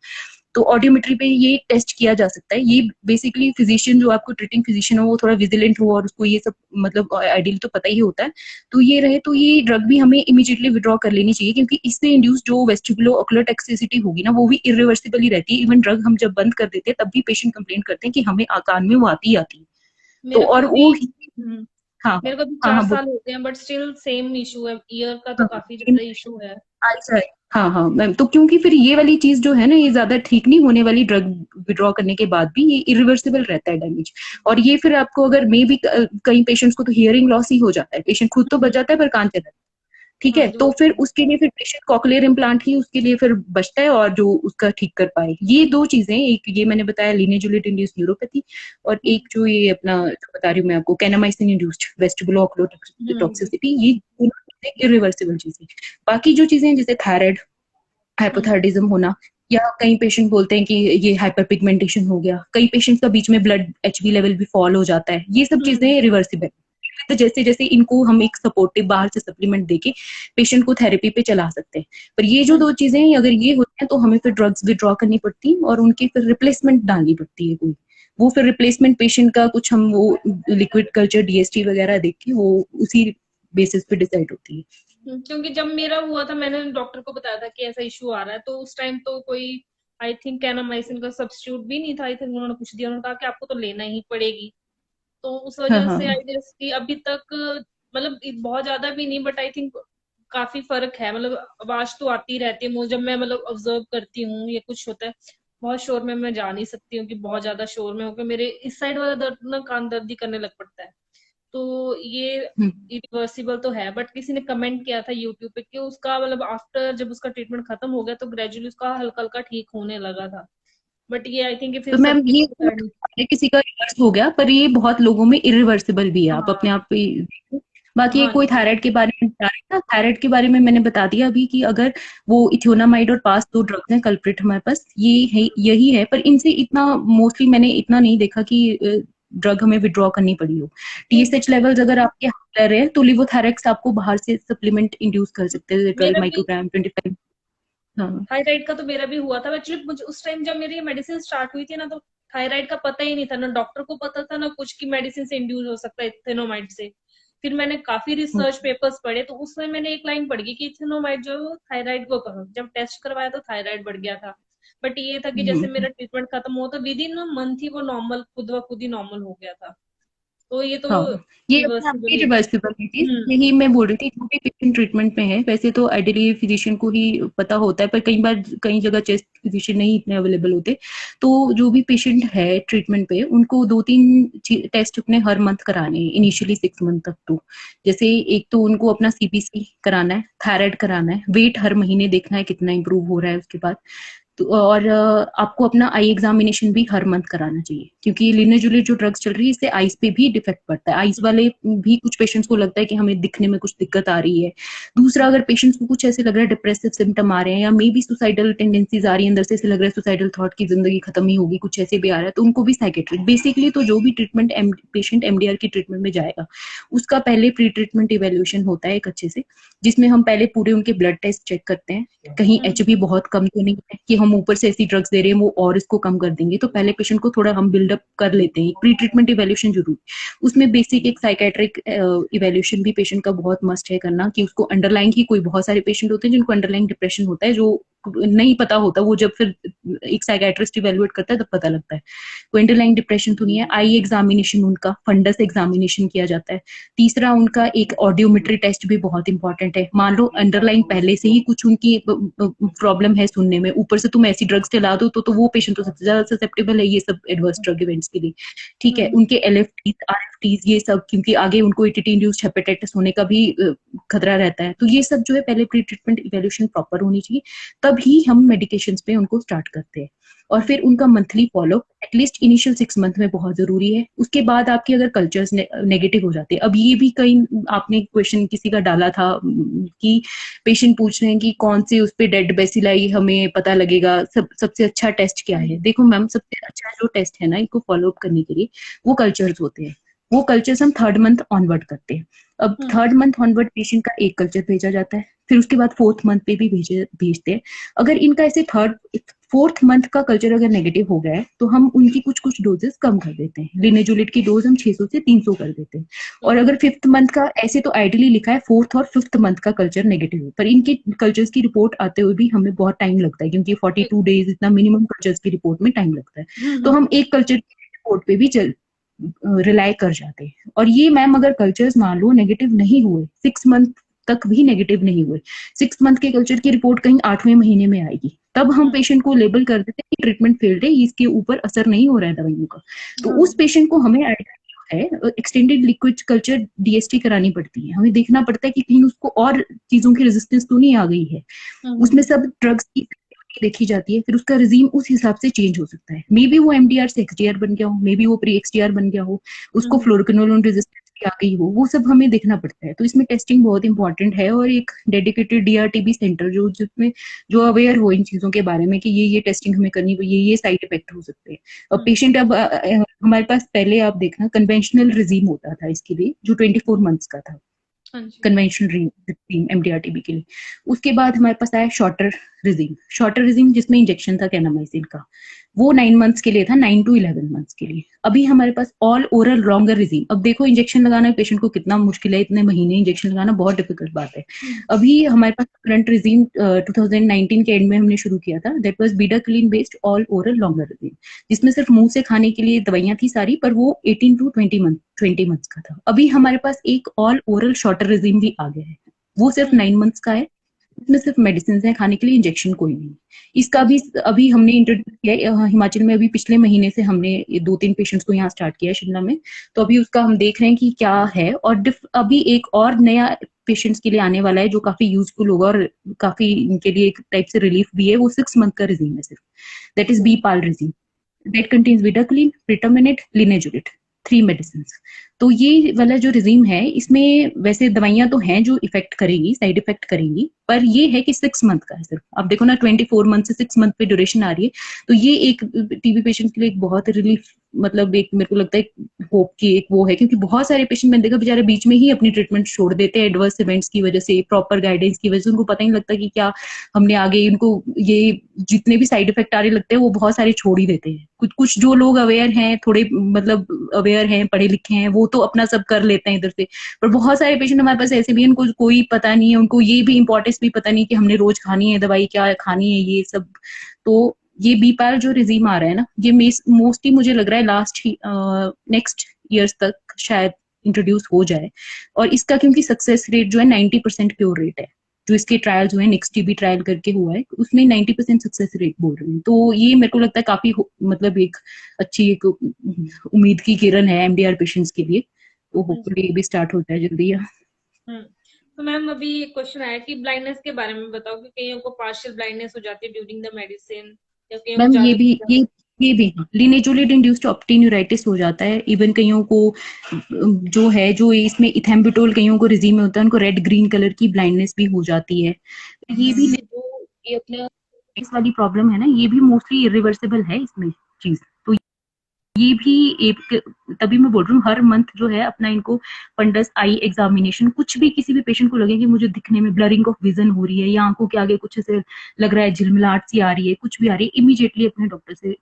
तो ऑडियोमेट्री पे ये टेस्ट किया जा सकता है। ये बेसिकली फिजिशियन, जो आपको ट्रीटिंग फिजिशियन हो, वो थोड़ा विजिलेंट हो और उसको ये सब मतलब आइडियली तो पता ही होता है, तो ये रहे तो ये ड्रग भी हमें इमीडिएटली विड्रॉ कर लेनी चाहिए, क्योंकि इससे इंड्यूस जो वेस्टिबुलो ऑकुलर टॉक्सिसिटी होगी ना, वो भी इरिवर्सिबल ही रहती है। इवन ड्रग हम जब बंद कर देते हैं तब भी पेशेंट कंप्लेंट करते हैं कि हमें कान में वो आती ही आती है। तो मेरे को और भी वो हाँ मेरे को भी हाँ 4 हाँ साल हो गए हैं, बट स्टिल सेम इशू है, ईयर का तो हाँ काफी ज्यादा इशू है। अच्छा है। हाँ हाँ मैम, तो क्योंकि फिर ये वाली चीज जो है ना, ये ज्यादा ठीक नहीं होने वाली, ड्रग विड्रॉ करने के बाद भी ये इरिवर्सिबल रहता है डैमेज। और ये फिर आपको अगर मे भी कई पेशेंट्स को तो हियरिंग लॉस ही हो जाता है, पेशेंट खुद तो बच जाता है पर कान चला, ठीक हाँ है, जो तो फिर उसके लिए फिर पेशेंट कॉकलियर इम्प्लांट ही उसके लिए फिर बचता है और जो उसका ठीक कर पाए। ये दो चीजें, एक ये मैंने बताया लिनेजुलेट इंड्यूस्ड न्यूरोपैथी, और एक जो ये अपना जो बता रही हूँ मैं आपको कैनामाइसिन इंड्यूस्ड वेस्टिबुलो ऑकुलो टॉक्सिसिटी, ये दोनों इरिवर्सिबल चीजें। बाकी जो चीजें जैसे थायराइड, हाइपोथायराइडिज्म होना, या कई पेशेंट बोलते हैं कि ये हाइपर पिगमेंटेशन हो गया, कई पेशेंट्स का बीच में ब्लड एचबी लेवल भी फॉल हो जाता है, ये सब चीजें रिवर्सिबल। तो जैसे जैसे इनको हम एक सपोर्टिव बाहर से सप्लीमेंट देके पेशेंट को थेरेपी पे चला सकते हैं। पर ये जो दो चीजें हैं, अगर ये होती हैं तो हमें फिर ड्रग्स विड्रॉ करनी पड़ती है और उनकी फिर रिप्लेसमेंट डालनी पड़ती है कोई। वो फिर रिप्लेसमेंट पेशेंट का कुछ हम वो लिक्विड कल्चर डीएसटी वगैरह देख के वो उसी बेसिस पे डिसाइड होती है। क्योंकि जब मेरा हुआ था मैंने डॉक्टर को बताया था कि ऐसा इशू आ रहा है, तो उस टाइम तो कोई आई थिंक कैनामाइसिन का सब्स्टिट्यूट भी नहीं था। आई थिंक उन्होंने कुछ दिया, उन्होंने कहा कि आपको तो लेना ही पड़ेगी। तो उस हाँ वजह हाँ से आई गेस कि अभी तक मतलब बहुत ज्यादा भी नहीं, बट आई थिंक काफी फर्क है। मतलब आवाज तो आती रहती है मुझे, जब मैं मतलब ऑब्जर्व करती हूँ ये कुछ होता है। बहुत शोर में मैं जा नहीं सकती हूँ कि बहुत ज्यादा शोर में होकर मेरे इस साइड वाला दर्द ना कान दर्द ही करने लग पड़ता है। तो ये इरिवर्सिबल तो है, बट किसी ने कमेंट किया था यूट्यूब पे कि उसका मतलब आफ्टर जब उसका ट्रीटमेंट खत्म हो गया तो ग्रेजुअली उसका हल्का हल्का ठीक होने लगा था। बट ये आई थिंक फिर तो मैम सबके ये डिपेंड। किसी का रिवर्स हो गया, पर ये बहुत लोगों में इरिवर्सिबल भी है, आप अपने हाँ आप पे देखो। बाकी ये हाँ कोई जी। थायराइड के बारे में बता रहा था, थायराइड के बारे में मैंने बता दिया अभी कि अगर वो इथोनामाइड और पास दो ड्रग्स हैं कल्प्रिट हमारे पास, ये है यही है, पर इनसे इतना मोस्टली मैंने इतना नहीं देखा कि ड्रग हमें विड्रॉ करनी पड़ी हो। टीएसएच लेवल्स अगर आपके हाई रहे हैं तो लिवोथैरेक्स आपको बाहर से सप्लीमेंट इंड्यूस कर सकते हैं, 12 मेरा भी माइक्रोग्राम 25। हाँ थायराइड का तो मेरा भी हुआ था एक्चुअली। मुझे उस टाइम जब मेरी मेडिसिन स्टार्ट हुई थी ना, तो थायराइड का पता ही नहीं था, ना डॉक्टर को पता था ना कुछ की मेडिसिन से इंड्यूस हो सकता है इथेनोमाइड से। फिर मैंने काफी रिसर्च पेपर्स पढ़े, तो उसमें मैंने एक लाइन पढ़ गई कि इथेनोमाइड जो थायराइड को करो। जब टेस्ट करवाया तो थायराइड बढ़ गया था। बट ये था कि जैसे मेरा ट्रीटमेंट खत्म हुआ तो विद इन मंथ ही वो नॉर्मल खुद ब खुद ही नॉर्मल हो गया था। तो ये तो हाँ, ये अपने आप रिवर्सिबल में ही है। रिवर्सिबल है चीज, हम्म यही मैं बोल रही थी। जो भी पेशेंट ट्रीटमेंट में है, वैसे तो आइडियली फिजिशियन को ही पता होता है, पर कई बार कई जगह चेस्ट फिजिशियन नहीं इतने अवेलेबल होते, तो जो भी पेशेंट है ट्रीटमेंट पे उनको 2-3 टेस्ट अपने हर मंथ कराने हैं, इनिशियली 6 मंथ तक। तो जैसे एक तो उनको अपना सीबीसी कराना है, थायराइड कराना है, वेट हर महीने देखना है कितना इंप्रूव हो रहा है उसके बाद। तो और आपको अपना आई एग्जामिनेशन भी हर मंथ कराना चाहिए, क्योंकि लिनेजुलेट जो ड्रग्स चल रही है इससे आईज पे भी डिफेक्ट पड़ता है। आईज वाले भी कुछ पेशेंट्स को लगता है कि हमें दिखने में कुछ दिक्कत आ रही है। दूसरा, अगर पेशेंट्स को कुछ ऐसे लग रहा है डिप्रेसिव सिम्टम आ रहे हैं या मे बी सुसाइडल टेंडेंसीज आ रही है, अंदर से ऐसे लग रहा है सुसाइडल थॉट की जिंदगी खत्म ही होगी, कुछ ऐसे भी आ रहा है, तो उनको भी साइकेट्रिक बेसिकली। तो जो भी ट्रीटमेंट पेशेंट एमडीआर की ट्रीटमेंट में जाएगा उसका पहले प्री ट्रीटमेंट इवेल्युएशन होता है एक अच्छे से, जिसमें हम पहले पूरे उनके ब्लड टेस्ट चेक करते हैं, कहीं एचबी बहुत कम तो नहीं है कि हम ऊपर से ऐसी ड्रग्स दे रहे हैं वो और इसको कम कर देंगे। तो पहले पेशेंट को थोड़ा हम बिल्डअप कर लेते हैं, प्री ट्रीटमेंट इवेल्यूशन जरूर। उसमें बेसिक एक साइकेट्रिक इवेल्यूशन भी पेशेंट का बहुत मस्ट है करना, कि उसको अंडरलाइन ही, कोई बहुत सारे पेशेंट होते हैं जिनको अंडरलाइन डिप्रेशन होता है जो नहीं पता होता, वो जब फिर एक साइकेट्रिस्ट इवेल्युएट करता है तब पता लगता है कोई अंडरलाइन डिप्रेशन तो नहीं है। आई एग्जामिनेशन, उनका फंडस एग्जामिनेशन किया जाता है। तीसरा, उनका एक ऑडियोमेट्री टेस्ट भी बहुत इंपॉर्टेंट है। मान लो अंडरलाइन पहले से ही कुछ उनकी प्रॉब्लम है सुनने में, ऊपर से तुम ऐसी ड्रग्स चला दो तो वो पेशेंट तो सबसे ज्यादा ससेप्टेबल है ये सब एडवर्स ड्रग इवेंट्स के लिए, ठीक है। उनके एलएफटीज आरएफटीज ये सब, क्योंकि आगे उनको एटीटी इंड्यूस्ड हेपेटाइटिस होने का भी खतरा रहता है, तो ये सब जो है पहले प्री ट्रीटमेंट इवेल्यूशन प्रॉपर होनी चाहिए, तभी हम मेडिकेशंस पे उनको स्टार्ट करते हैं। और फिर उनका monthly follow at least initial 6 month में बहुत जरूरी है। उसके बाद आपके अगर कल्चर्स नेगेटिव हो जाते हैं, अब ये भी कई आपने क्वेश्चन किसी का डाला था कि पेशेंट पूछ रहे हैं कि कौन से उस पे डेड बेसिलाई हमें पता लगेगा, सबसे अच्छा टेस्ट क्या है। देखो मैम, सबसे अच्छा जो टेस्ट है ना इनको फॉलो अप करने के लिए, वो कल्चर्स होते हैं। वो कल्चर्स हम 3rd मंथ ऑनवर्ड करते हैं। अब थर्ड मंथ ऑनवर्ड पेशेंट का एक कल्चर भेजा जाता है, फिर उसके बाद फोर्थ मंथ पे भी भेजते हैं। अगर इनका ऐसे फोर्थ मंथ का कल्चर अगर नेगेटिव हो गया है तो हम उनकी कुछ डोजेस कम कर देते हैं, लिनेजुलिट की डोज हम 600 से 300 कर देते हैं। और अगर फिफ्थ मंथ का, ऐसे तो आइडियली लिखा है फोर्थ और फिफ्थ मंथ का कल्चर नेगेटिव है, पर इनके कल्चर्स की रिपोर्ट आते हुए भी हमें बहुत टाइम लगता है, क्योंकि 42 डेज इतना मिनिमम कल्चर्स की रिपोर्ट में टाइम लगता है। तो हम एक कल्चर की रिपोर्ट पे भी रिलाई कर जाते हैं। और ये मैम अगर कल्चर्स मान लो नेगेटिव नहीं हुए, 6 मंथ तक भी नेगेटिव नहीं हुए, 6 मंथ के कल्चर की रिपोर्ट कहीं 8वें महीने में आएगी, तब हम पेशेंट को लेबल कर देते हैं कि ट्रीटमेंट फेल्ड है, इसके ऊपर असर नहीं हो रहा है दवाइयों का। तो उस पेशेंट को हमें है एक्सटेंडेड लिक्विड कल्चर डीएसटी करानी पड़ती है। हमें देखना पड़ता है कि कहीं उसको और चीजों की रेजिस्टेंस तो नहीं आ गई है। उसमें सब ड्रग्स की देखी जाती है, फिर उसका रिजीम उस हिसाब से चेंज हो सकता है। मे बी वो एमडीआर से एक्सडीआर बन गया हो, मे बी वो प्री एक्सडीआर बन गया हो, उसको फ्लोरोक्विनोलोन रेजिस्टेंस आ गई हो, वो सब हमें देखना पड़ता है। तो इसमें टेस्टिंग बहुत इंपॉर्टेंट है, और एक डेडिकेटेड डीआरटीबी सेंटर जिसमें जो अवेयर हो इन चीजों के बारे में कि ये टेस्टिंग हमें करनी, ये साइड इफेक्ट हो सकते हैं। और पेशेंट अब हमारे पास पहले आप देखना कन्वेंशनल रिजीम होता था इसके लिए, जो 24 मंथ्स का था, कन्वेंशनल रिजीम एमडीआरटीबी के लिए। उसके बाद हमारे पास आया शॉर्टर रिजीम जिसमें इंजेक्शन था कैनामाइसिन का, वो 9 मंथ्स के लिए था, 9 to 11 मंथ्स के लिए। अभी हमारे पास ऑल ओरल लॉन्गर रिजीम। अब देखो इंजेक्शन लगाना पेशेंट को कितना मुश्किल है, इतने महीने इंजेक्शन लगाना बहुत डिफिकल्ट बात है। अभी हमारे पास करंट रिजीम 2019 के एंड में हमने शुरू किया था, that was bedaquiline based all oral longer regimen, जिसमें सिर्फ मुंह से खाने के लिए दवाइयां थी सारी, पर वो 18 to 20 मंथ्स का था। अभी हमारे पास एक ऑल ओरल शॉर्टर रिजीम भी आ गया है, वो सिर्फ 9 मंथ्स का है, इसमें सिर्फ मेडिसिन है खाने के लिए, इंजेक्शन कोई नहीं। इसका भी अभी हमने इंट्रोड्यूस किया है हिमाचल में, अभी पिछले महीने से हमने 2-3 पेशेंट्स को यहाँ स्टार्ट किया है शिमला में। तो अभी उसका हम देख रहे हैं कि क्या है, और अभी एक और नया पेशेंट्स के लिए आने वाला है जो काफी यूजफुल होगा और काफी इनके लिए एक टाइप से रिलीफ भी है। वो 6 मंथ का रिजीम है सिर्फ, that is BPaL regimen, that contains bedaquiline, pretomanid, linezolid, 3 medicine. तो ये वाला जो रिजीम है, इसमें वैसे दवाइयां तो हैं जो इफेक्ट करेंगी, साइड इफेक्ट करेंगी, पर ये है कि 6 मंथ का है सिर्फ। आप देखो ना 24 मंथ से 6 मंथ पे ड्यूरेशन आ रही है, तो ये एक टीबी पेशेंट के लिए एक बहुत रिलीफ, मतलब एक मेरे को लगता है होप की एक वो है, क्योंकि बहुत सारे पेशेंट मैंने देखा बेचारे बीच में ही अपनी ट्रीटमेंट छोड़ देते हैं एडवर्स इवेंट्स की वजह से, प्रॉपर गाइडेंस की वजह से। उनको पता ही नहीं लगता कि क्या हमने आगे, उनको ये जितने भी साइड इफेक्ट आ रहे लगते हैं वो बहुत सारे छोड़ ही देते हैं। कुछ जो लोग अवेयर हैं, थोड़े मतलब अवेयर हैं, पढ़े लिखे हैं, वो तो अपना सब कर लेते हैं इधर से, पर बहुत सारे पेशेंट हमारे पास ऐसे भी हैं उनको कोई पता नहीं है, उनको ये भी इंपॉर्टेंस भी पता नहीं कि हमने रोज खानी है दवाई, क्या खानी है ये सब। तो ये बीपाल जो रिजीम आ रहा है ना, ये मोस्टली मुझे लग रहा है लास्ट नेक्स्ट ईयर्स तक शायद इंट्रोड्यूस हो जाए। और इसका क्योंकि सक्सेस रेट जो है 90% क्योर रेट है, जो इसके ट्रायल जो है नेक्स्ट टीबी ट्रायल करके हुआ है, उसमें 90% सक्सेस रेट बोल रहे हैं। तो ये मेरे को लगता है काफी मतलब एक अच्छी एक उम्मीद की किरण है एमडीआर पेशेंट्स के लिए। तो होपफुली ये भी स्टार्ट हो जाए जल्दी। तो मैम अभी एक क्वेश्चन आया कि ब्लाइंडनेस के बारे में बताओ कि कईयों को पार्शियल ब्लाइंडनेस हो जाती है ड्यूरिंग द मेडिसिन, या कईयों मैम को ये भी लिनेजुलिट इंड्यूस्ड ऑप्टिन्यूराइटिस हो जाता है। इवन कईयों को जो है, जो इसमें इथेम्बुटोल कईयों को रिजीम में होता है, उनको रेड ग्रीन कलर की ब्लाइंडनेस भी हो जाती है। ये भी जो ये अपना इस वाली प्रॉब्लम है ना, ये भी मोस्टली इरिवर्सिबल है इसमें चीज। तो ये भी एक, तभी मैं बोल रही हूँ हर मंथ जो है अपना इनको फंडस आई एग्जामिनेशन, कुछ भी किसी भी पेशेंट को लगे कि मुझे दिखने में ब्लरिंग ऑफ विजन हो रही है, या आंखों के आगे कुछ ऐसे लग रहा है झिलमिलाहट सी आ रही है, कुछ भी आ रही है, इमीडिएटली अपने डॉक्टर से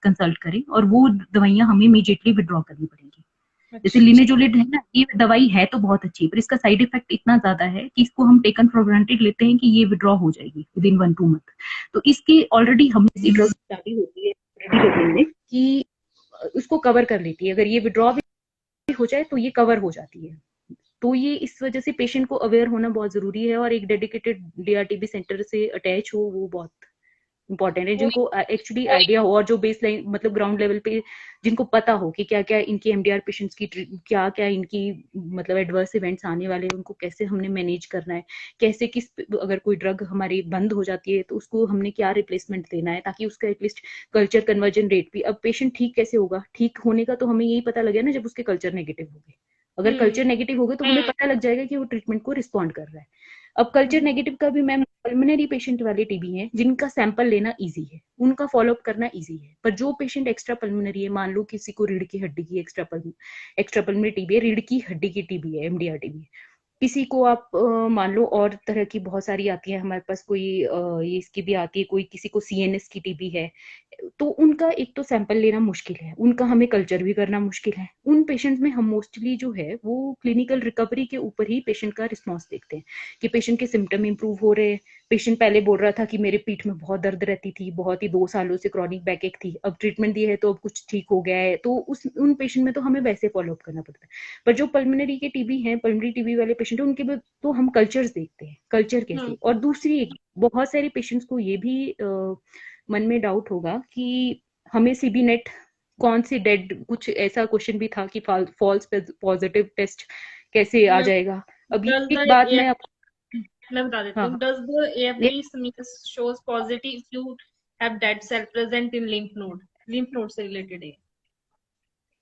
कंसल्ट करें, और वो दवाइयां हमें इमीडिएटली विड्रॉ करनी पड़ेंगी। जैसे लिनेजुलिट है ना, ये दवाई है तो बहुत अच्छी, पर इसका साइड इफेक्ट इतना ज्यादा है कि इसको हम टेकन फॉर ग्रांटेड लेते हैं कि ये विड्रॉ हो जाएगी विद इन 1-2 मंथ। तो इसकी ऑलरेडी हमने ड्रग स्टार्ट होती है कि उसको कवर कर लेती है, अगर ये विड्रॉ भी हो जाए तो ये कवर हो जाती है। तो ये इस वजह से पेशेंट को अवेयर होना बहुत जरूरी है, और एक डेडिकेटेड डीआरटीबी सेंटर से अटैच हो वो बहुत इंपॉर्टेंट है, जिनको एक्चुअली आइडिया हो, और जो बेस लाइन मतलब ग्राउंड लेवल पे जिनको पता हो कि क्या क्या इनकी एमडीआर पेशेंट्स की क्या क्या इनकी मतलब एडवर्स इवेंट्स आने वाले हैं, उनको कैसे हमने मैनेज करना है, कैसे किस अगर कोई ड्रग हमारी बंद हो जाती है तो उसको हमने क्या रिप्लेसमेंट देना है, ताकि उसका एटलीस्ट कल्चर कन्वर्जन रेट भी। अब पेशेंट ठीक कैसे होगा, ठीक होने का तो हमें यही पता लगे ना जब उसके कल्चर नेगेटिव हो गए। अगर कल्चर नेगेटिव हो गए तो हमें पता लग जाएगा कि वो ट्रीटमेंट को रिस्पॉन्ड कर रहा है। अब कल्चर नेगेटिव का भी मैम पल्मोनरी पेशेंट वाले टीबी हैं जिनका सैंपल लेना इजी है, उनका फॉलोअप करना इजी है। पर जो पेशेंट एक्स्ट्रा पल्मोनरी है, मान लो किसी को रीढ़ की हड्डी की एक्स्ट्रा पल्मोनरी टीबी है, रीढ़ की हड्डी की टीबी है, एमडीआर टीबी, किसी को आप मान लो और तरह की बहुत सारी आती है हमारे पास, कोई ये इसकी भी आती है, कोई किसी को सीएनएस की टीबी है, तो उनका एक तो सैंपल लेना मुश्किल है, उनका हमें कल्चर भी करना मुश्किल है। उन पेशेंट्स में हम मोस्टली जो है वो क्लिनिकल रिकवरी के ऊपर ही पेशेंट का रिस्पॉन्स देखते हैं कि पेशेंट के सिम्टम इंप्रूव हो रहे हैं। पेशेंट पहले बोल रहा था कि मेरे पीठ में बहुत दर्द रहती थी, बहुत ही 2 सालों से क्रॉनिक बैकएक थी, अब ट्रीटमेंट दी है तो अब कुछ ठीक हो गया है, तो उन पेशेंट में तो हमें वैसे फॉलोअप करना पड़ता है। पर जो पल्मोनरी के टीबी है, पल्मोनरी टीबी वाले पेशेंट है, उनके में तो हम कल्चर्स देखते हैं, कल्चर कैसे। और दूसरी एक, बहुत सारे पेशेंट्स को ये भी मन में डाउट होगा कि हमें सीबी नेट कौन सी डेड, कुछ ऐसा क्वेश्चन भी था कि फॉल्स पॉजिटिव टेस्ट कैसे आ जाएगा। अब ये एक बात मैं बता देती हूँ। Does the AFB smear shows positive if you have dead cell present in lymph node से रिलेटेड है।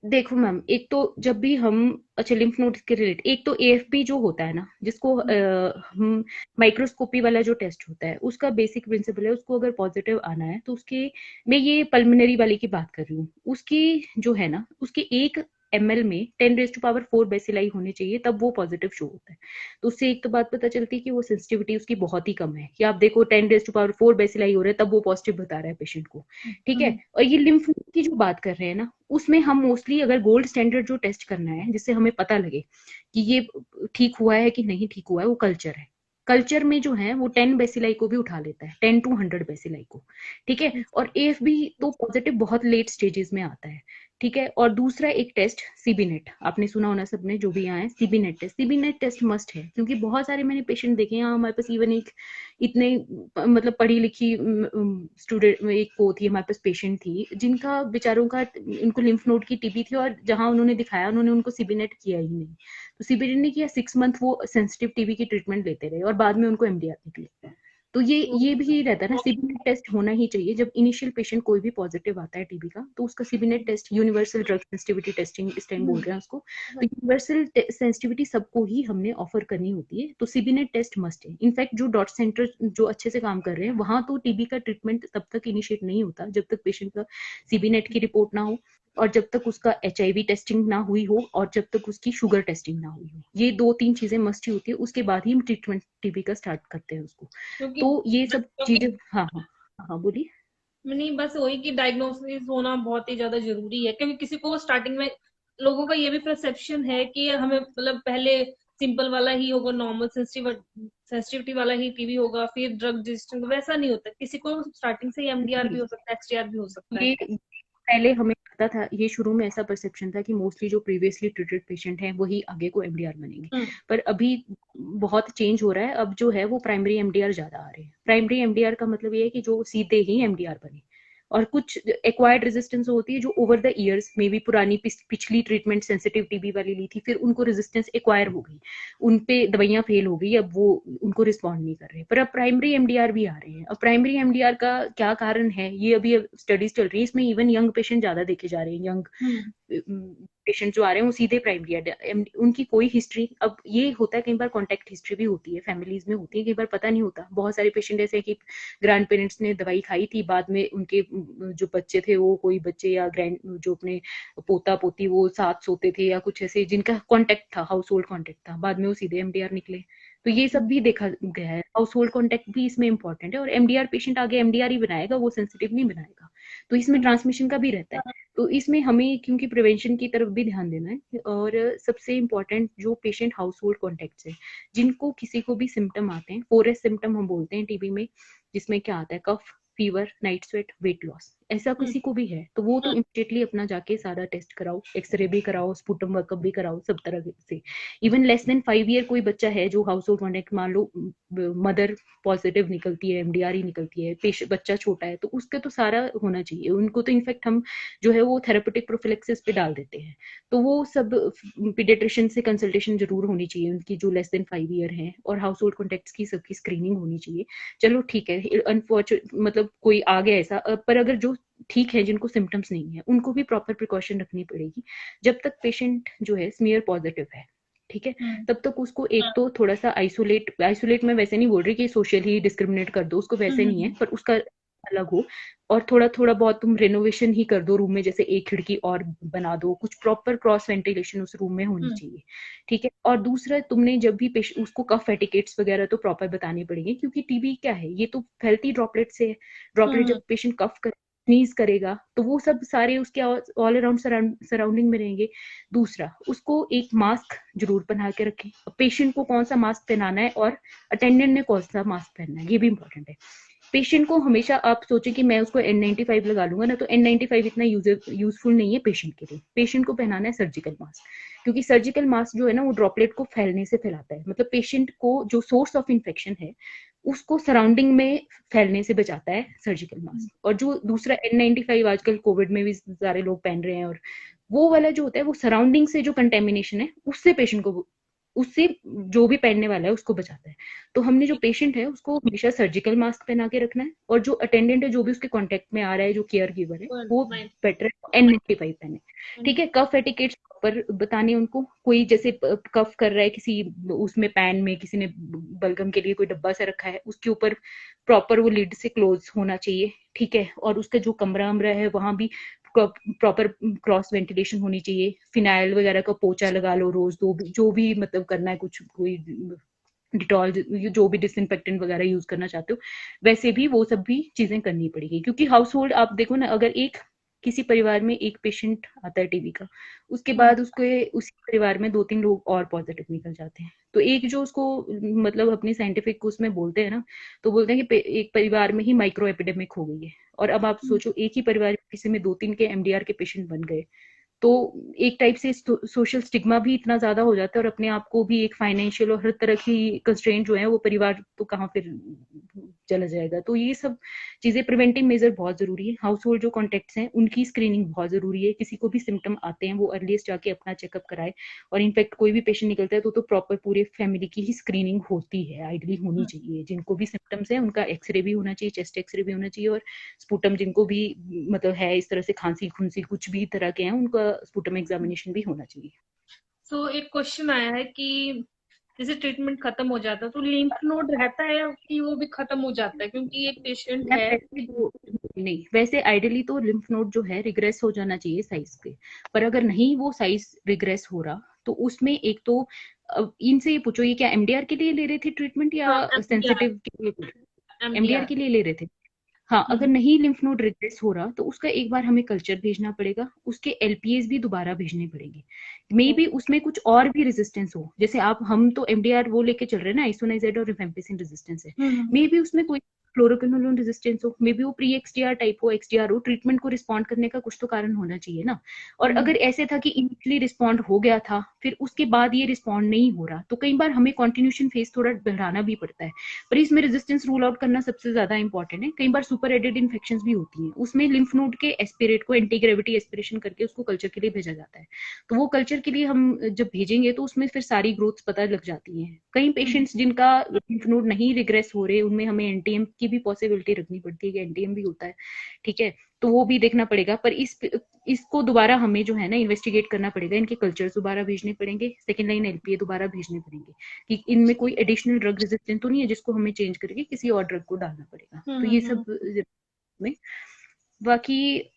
देखो मैम, एक तो जब भी हम, अच्छा लिम्फ नोड्स के रिलेटेड, एक तो एएफपी जो होता है ना, जिसको हम माइक्रोस्कोपी वाला जो टेस्ट होता है, उसका बेसिक प्रिंसिपल है, उसको अगर पॉजिटिव आना है तो उसके, मैं ये पल्मोनरी वाले की बात कर रही हूँ, उसकी जो है ना, उसके 1 ml में 10⁴ बेसिलाई होने चाहिए, तब वो पॉजिटिव शो होता है। तो उससे एक तो बात पता चलती है कि वो सेंसिटिविटी उसकी बहुत ही कम है, कि आप देखो 10⁴ बेसिलाई हो रहा है तब वो पॉजिटिव बता रहा है पेशेंट को, ठीक है। और ये लिम्फ नोड की जो बात कर रहे हैं ना, उसमें हम मोस्टली अगर गोल्ड स्टैंडर्ड जो टेस्ट करना है जिससे हमें पता लगे कि ये ठीक हुआ है कि नहीं ठीक हुआ है, वो कल्चर है। कल्चर में जो है वो 10 बेसिलाई को भी उठा लेता है, 10 to 100 बेसिलाई को, ठीक है। और एएफबी तो पॉजिटिव बहुत लेट स्टेजेस में आता है, ठीक है। और दूसरा एक टेस्ट सीबी नेट, आपने सुना होना सबने, जो भी यहाँ है, CB NAAT test. CB NAAT test must है, क्योंकि बहुत सारे मैंने पेशेंट देखे हैं हमारे पास, इवन एक इतने मतलब पढ़ी लिखी स्टूडेंट, एक वो थी हमारे पास पेशेंट थी, जिनका बेचारों का, इनको लिम्फ नोड की टीबी थी, और जहां उन्होंने दिखाया उन्होंने उनको सीबी नेट किया ही नहीं। तो सीबी नेट ने किया, 6 मंथ वो सेंसिटिव टीबी की ट्रीटमेंट लेते रहे, और बाद में उनको एमडीआर निकली। तो ये भी रहता है ना, सीबी नेट टेस्ट होना ही चाहिए जब इनिशियल पेशेंट कोई भी पॉजिटिव आता है टीबी का, तो उसका CB NAAT test, universal drug sensitivity testing इस टाइम बोल रहे हैं उसको, तो यूनिवर्सल सेंसिटिविटी सबको ही हमने ऑफर करनी होती है, तो सीबी नेट टेस्ट मस्ट है। इनफैक्ट जो डॉट सेंटर जो अच्छे से काम कर रहे हैं, वहां तो टीबी का ट्रीटमेंट तब तक इनिशिएट नहीं होता जब तक पेशेंट का सीबी नेट की रिपोर्ट ना हो, और जब तक उसका एचआईवी टेस्टिंग ना हुई हो, और जब तक उसकी शुगर टेस्टिंग ना हुई हो। ये 2-3 चीजें मस्ट ही होती है, उसके बाद ही हम ट्रीटमेंट टीबी का स्टार्ट करते हैं उसको। तो ये सब चीजें, हाँ हाँ हाँ बोलिए। नहीं, बस वही कि डायग्नोसिस होना बहुत ही ज्यादा जरूरी है, क्योंकि किसी को स्टार्टिंग में, लोगों का ये भी परसेप्शन है कि हमें मतलब पहले सिंपल वाला ही होगा, नॉर्मल सेंसिटिविटी वाला ही टीबी होगा, फिर ड्रग रेजिस्टेंट, वैसा नहीं होता। किसी को स्टार्टिंग से ही एमडीआर भी हो सकता है, एक्सडीआर भी हो सकता है। ये पहले हमें पता था, ये शुरू में ऐसा परसेप्शन था कि मोस्टली जो प्रीवियसली ट्रीटेड पेशेंट हैं वही आगे को एमडीआर बनेंगे, पर अभी बहुत चेंज हो रहा है। अब जो है वो प्राइमरी एमडीआर ज्यादा आ रहे हैं। प्राइमरी एमडीआर का मतलब ये है कि जो सीधे ही एमडीआर बने, और कुछ एक्वायर्ड रेजिस्टेंस होती है जो ओवर द इयर्स में भी, पुरानी पिछली ट्रीटमेंट सेंसिटिव टीबी वाली ली थी, फिर उनको रेजिस्टेंस एक्वायर हो गई, उनपे दवाइयां फेल हो गई, अब वो उनको रिस्पॉन्ड नहीं कर रहे, पर अब प्राइमरी एमडीआर भी आ रहे हैं। अब प्राइमरी एमडीआर का क्या कारण है, ये अभी स्टडीज चल रही है, इसमें इवन यंग पेशेंट ज्यादा देखे जा रहे हैं। यंग पेशेंट जो आ रहे हैं वो सीधे प्राइमरी, उनकी कोई हिस्ट्री, अब ये होता है कई बार कॉन्टेक्ट हिस्ट्री भी होती है, फैमिलीज में होती है, कई बार पता नहीं होता। बहुत सारे पेशेंट ऐसे कि ग्रैंड पेरेंट्स ने दवाई खाई थी, बाद में उनके जो बच्चे थे, वो कोई बच्चे या ग्रैंड जो अपने पोता पोती वो साथ सोते थे, या कुछ ऐसे जिनका कॉन्टेक्ट था, हाउस होल्ड कॉन्टेक्ट था, बाद में वो सीधे एमडीआर निकले। तो ये सब भी देखा गया है, हाउस होल्ड कॉन्टेक्ट भी इसमें इंपॉर्टेंट है, और एमडीआर पेशेंट आगे एमडीआर ही बनाएगा, वो सेंसिटिव नहीं बनाएगा, तो इसमें ट्रांसमिशन का भी रहता है। तो इसमें हमें क्योंकि प्रिवेंशन की तरफ भी ध्यान देना है, और सबसे इम्पोर्टेंट जो पेशेंट हाउस होल्ड कॉन्टेक्ट है, जिनको किसी को भी सिम्टम आते हैं, 4S सिम्टम हम बोलते हैं टीबी में, जिसमें क्या आता है, cough, fever, night sweat, weight loss, ऐसा किसी को भी है, तो वो तो इमीडिएटली अपना जाके सारा टेस्ट कराओ, एक्सरे भी कराओ, स्पुटम वर्कअप भी कराओ, सब तरह से। इवन लेस देन 5 ईयर कोई बच्चा है जो हाउस होल्ड कॉन्टेक्ट, मान लो मदर पॉजिटिव निकलती है, एमडीआर ही निकलती है, बच्चा छोटा है, तो उसके तो सारा होना चाहिए। उनको तो इनफैक्ट हम जो है वो थेरेपेटिक प्रोफिलेक्सिस पे डाल देते हैं, तो वो सब पीडियाट्रिशियन से कंसल्टेशन जरूर होनी चाहिए उनकी, जो लेस देन 5 ईयर है, और हाउस होल्ड कॉन्टेक्ट्स की सबकी स्क्रीनिंग होनी चाहिए। चलो ठीक है, अनफॉर्चुनेट मतलब कोई आ गया ऐसा, पर अगर जो ठीक है, जिनको सिम्टम्स नहीं है, उनको भी प्रॉपर प्रिकॉशन रखनी पड़ेगी। जब तक पेशेंट जो है स्मीयर पॉजिटिव है, ठीक है, तब तक उसको एक तो थोड़ा सा आइसोलेट में, वैसे नहीं बोल रही कि सोशल ही डिस्क्रिमिनेट कर दो, उसको वैसे नहीं है, पर उसका अलग हो, और थोड़ा थोड़ा बहुत तुम रेनोवेशन ही कर दो रूम में, जैसे एक खिड़की और बना दो, कुछ प्रॉपर क्रॉस वेंटिलेशन उस रूम में होनी चाहिए। ठीक है। और दूसरा, तुमने जब भी उसको कफ एटिकेट्स वगैरह तो प्रॉपर बताने पड़ेंगे, क्योंकि टीबी क्या है, ये तो फैलती ड्रॉपलेट से है। ड्रॉपलेट जब पेशेंट कफ कर स्नीज करेगा तो वो सब सारे उसके ऑल अराउंड सराउंडिंग में रहेंगे। दूसरा, उसको एक मास्क जरूर पहना के रखें। पेशेंट को कौन सा मास्क पहनाना है और अटेंडेंट ने कौन सा मास्क पहनना है, ये भी इंपॉर्टेंट है। पेशेंट को हमेशा आप सोचें कि मैं उसको N95 लगा लूंगा ना, तो N95 इतना यूजफुल नहीं है पेशेंट के लिए। पेशेंट को पहनाना है सर्जिकल मास्क, क्योंकि सर्जिकल मास्क जो है ना, वो ड्रॉपलेट को फैलने से फैलाता है। मतलब पेशेंट को जो सोर्स ऑफ इन्फेक्शन है उसको सराउंडिंग में फैलने से बचाता है सर्जिकल मास्क। और जो दूसरा N95 आजकल कोविड में भी सारे लोग पहन रहे हैं, और वो वाला जो होता है वो सराउंडिंग से जो कंटेमिनेशन है उससे पेशेंट को, उससे जो भी पहनने वाला है उसको बचाता है। तो हमने जो पेशेंट है उसको हमेशा सर्जिकल मास्क पहना के रखना है, और जो अटेंडेंट है, जो भी उसके कांटेक्ट में आ रहा है, जो केयर गिवर है, वो बेटर है N95 पहने। ठीक है। कफ एटिकेट्स पर बताने उनको, कोई जैसे कफ कर रहा है किसी उसमें पैन में, किसी ने बलगम के लिए कोई डब्बा सा रखा है, उसके ऊपर प्रॉपर वो लिड से क्लोज होना चाहिए। ठीक है। और उसका जो कमरा अमरा है वहां भी प्रॉपर क्रॉस वेंटिलेशन होनी चाहिए। फिनाइल वगैरह का पोचा लगा लो रोज, जो भी मतलब करना है, कुछ कोई डिटॉल जो भी डिसइंफेक्टेंट वगैरह यूज करना चाहते हो, वैसे भी वो सब भी चीजें करनी पड़ेगी। क्योंकि हाउस होल्ड आप देखो ना, अगर एक किसी परिवार में एक पेशेंट आता है टीबी का, उसके बाद उसके उसी परिवार में 2-3 लोग और पॉजिटिव निकल जाते हैं। तो एक जो उसको मतलब अपनी साइंटिफिक उसमें बोलते हैं ना, तो बोलते हैं कि एक परिवार में ही माइक्रो एपिडेमिक हो गई है। और अब आप सोचो, एक ही परिवार किसी में 2-3 के MDR के पेशेंट बन गए, तो एक टाइप से सोशल स्टिग्मा भी इतना ज्यादा हो जाता है, और अपने आप को भी एक फाइनेंशियल और हर तरह की कंस्ट्रेंट जो है, वो परिवार तो कहाँ फिर चला जाएगा। तो ये सब चीजें, प्रिवेंटिव मेजर बहुत जरूरी है। हाउस होल्ड जो कॉन्टेक्ट्स हैं उनकी स्क्रीनिंग बहुत जरूरी है। किसी को भी सिम्टम आते हैं वो अर्लीस्ट जाके अपना चेकअप कराए। और इनफैक्ट कोई भी पेशेंट निकलता है तो प्रॉपर पूरे फैमिली की ही स्क्रीनिंग होती है, आइडली होनी चाहिए। जिनको भी सिम्टम्स है उनका एक्सरे भी होना चाहिए, चेस्ट एक्सरे भी होना चाहिए, और स्पुटम जिनको भी मतलब है इस तरह से खांसी खुंसी कुछ भी तरह के हैं, उनका स्पुटम एग्जामिनेशन भी होना चाहिए। सो एक क्वेश्चन आया है कि जैसे ट्रीटमेंट खत्म हो जाता है तो लिम्फ नोड रहता है कि वो भी खत्म हो जाता है, क्योंकि एक पेशेंट है। नहीं, वैसे आइडियली तो लिम्फ नोड जो है रिग्रेस हो जाना चाहिए साइज के, पर अगर नहीं वो साइज रिग्रेस हो रहा तो उसमें एक तो इनसे ये पूछो, ये क्या MDR के लिए ले रहे थे ट्रीटमेंट या सेंसिटिव के लिए? MDR के लिए ले रहे थे। हाँ, अगर नहीं लिम्फ नोड रिग्रेस हो रहा तो उसका एक बार हमें कल्चर भेजना पड़ेगा, उसके LPAs भी दोबारा भेजने पड़ेंगे। मे बी उसमें कुछ और भी रेजिस्टेंस हो, जैसे हम तो MDR वो लेके चल रहे हैं ना, आइसोनाइजेड और रिफेम्पिसिन रेजिस्टेंस है। मे बी उसमें कोई फ्लोरोक्विनोलोन रेजिस्टेंस हो, मे बी वो प्री XDR टाइप हो, XDR हो। ट्रीटमेंट को रिस्पॉन्ड करने का कुछ तो कारण होना चाहिए ना। और अगर ऐसे था कि इनिशियली रिस्पॉन्ड हो गया था, फिर उसके बाद ये रिस्पॉन्ड नहीं हो रहा, तो कई बार हमें कॉन्टिन्यूशन फेज थोड़ा बढ़ाना भी पड़ता है। पर इसमें रेजिस्टेंस रूल आउट करना सबसे ज्यादा इंपॉर्टेंट है। कई बार सुपर एडेड इन्फेक्शन भी होती हैं, उसमें लिम्फ नोड के एस्पिरेट को एंटी ग्रेविटी एस्पिरेशन करके उसको कल्चर के लिए भेजा जाता है। तो वो कल्चर के लिए हम जब भेजेंगे तो उसमें फिर सारी ग्रोथ पता लग जाती है। कई पेशेंट्स जिनका लिम्फ नोड नहीं रिग्रेस हो रहे, उनमें हमें NTM की भी पॉसिबिलिटी रखनी पड़ती है कि NTM भी होता है। ठीक है। तो वो भी देखना पड़ेगा। पर इसको दोबारा हमें जो है ना इन्वेस्टिगेट करना पड़ेगा, इनके कल्चर्स दोबारा भेजने पड़ेंगे, सेकेंड लाइन LPA दोबारा भेजने पड़ेंगे कि इनमें कोई एडिशनल ड्रग रेजिस्टेंस तो नहीं है जिसको हमें चेंज करके किसी और ड्रग को डालना पड़ेगा। तो ये सब में बाकी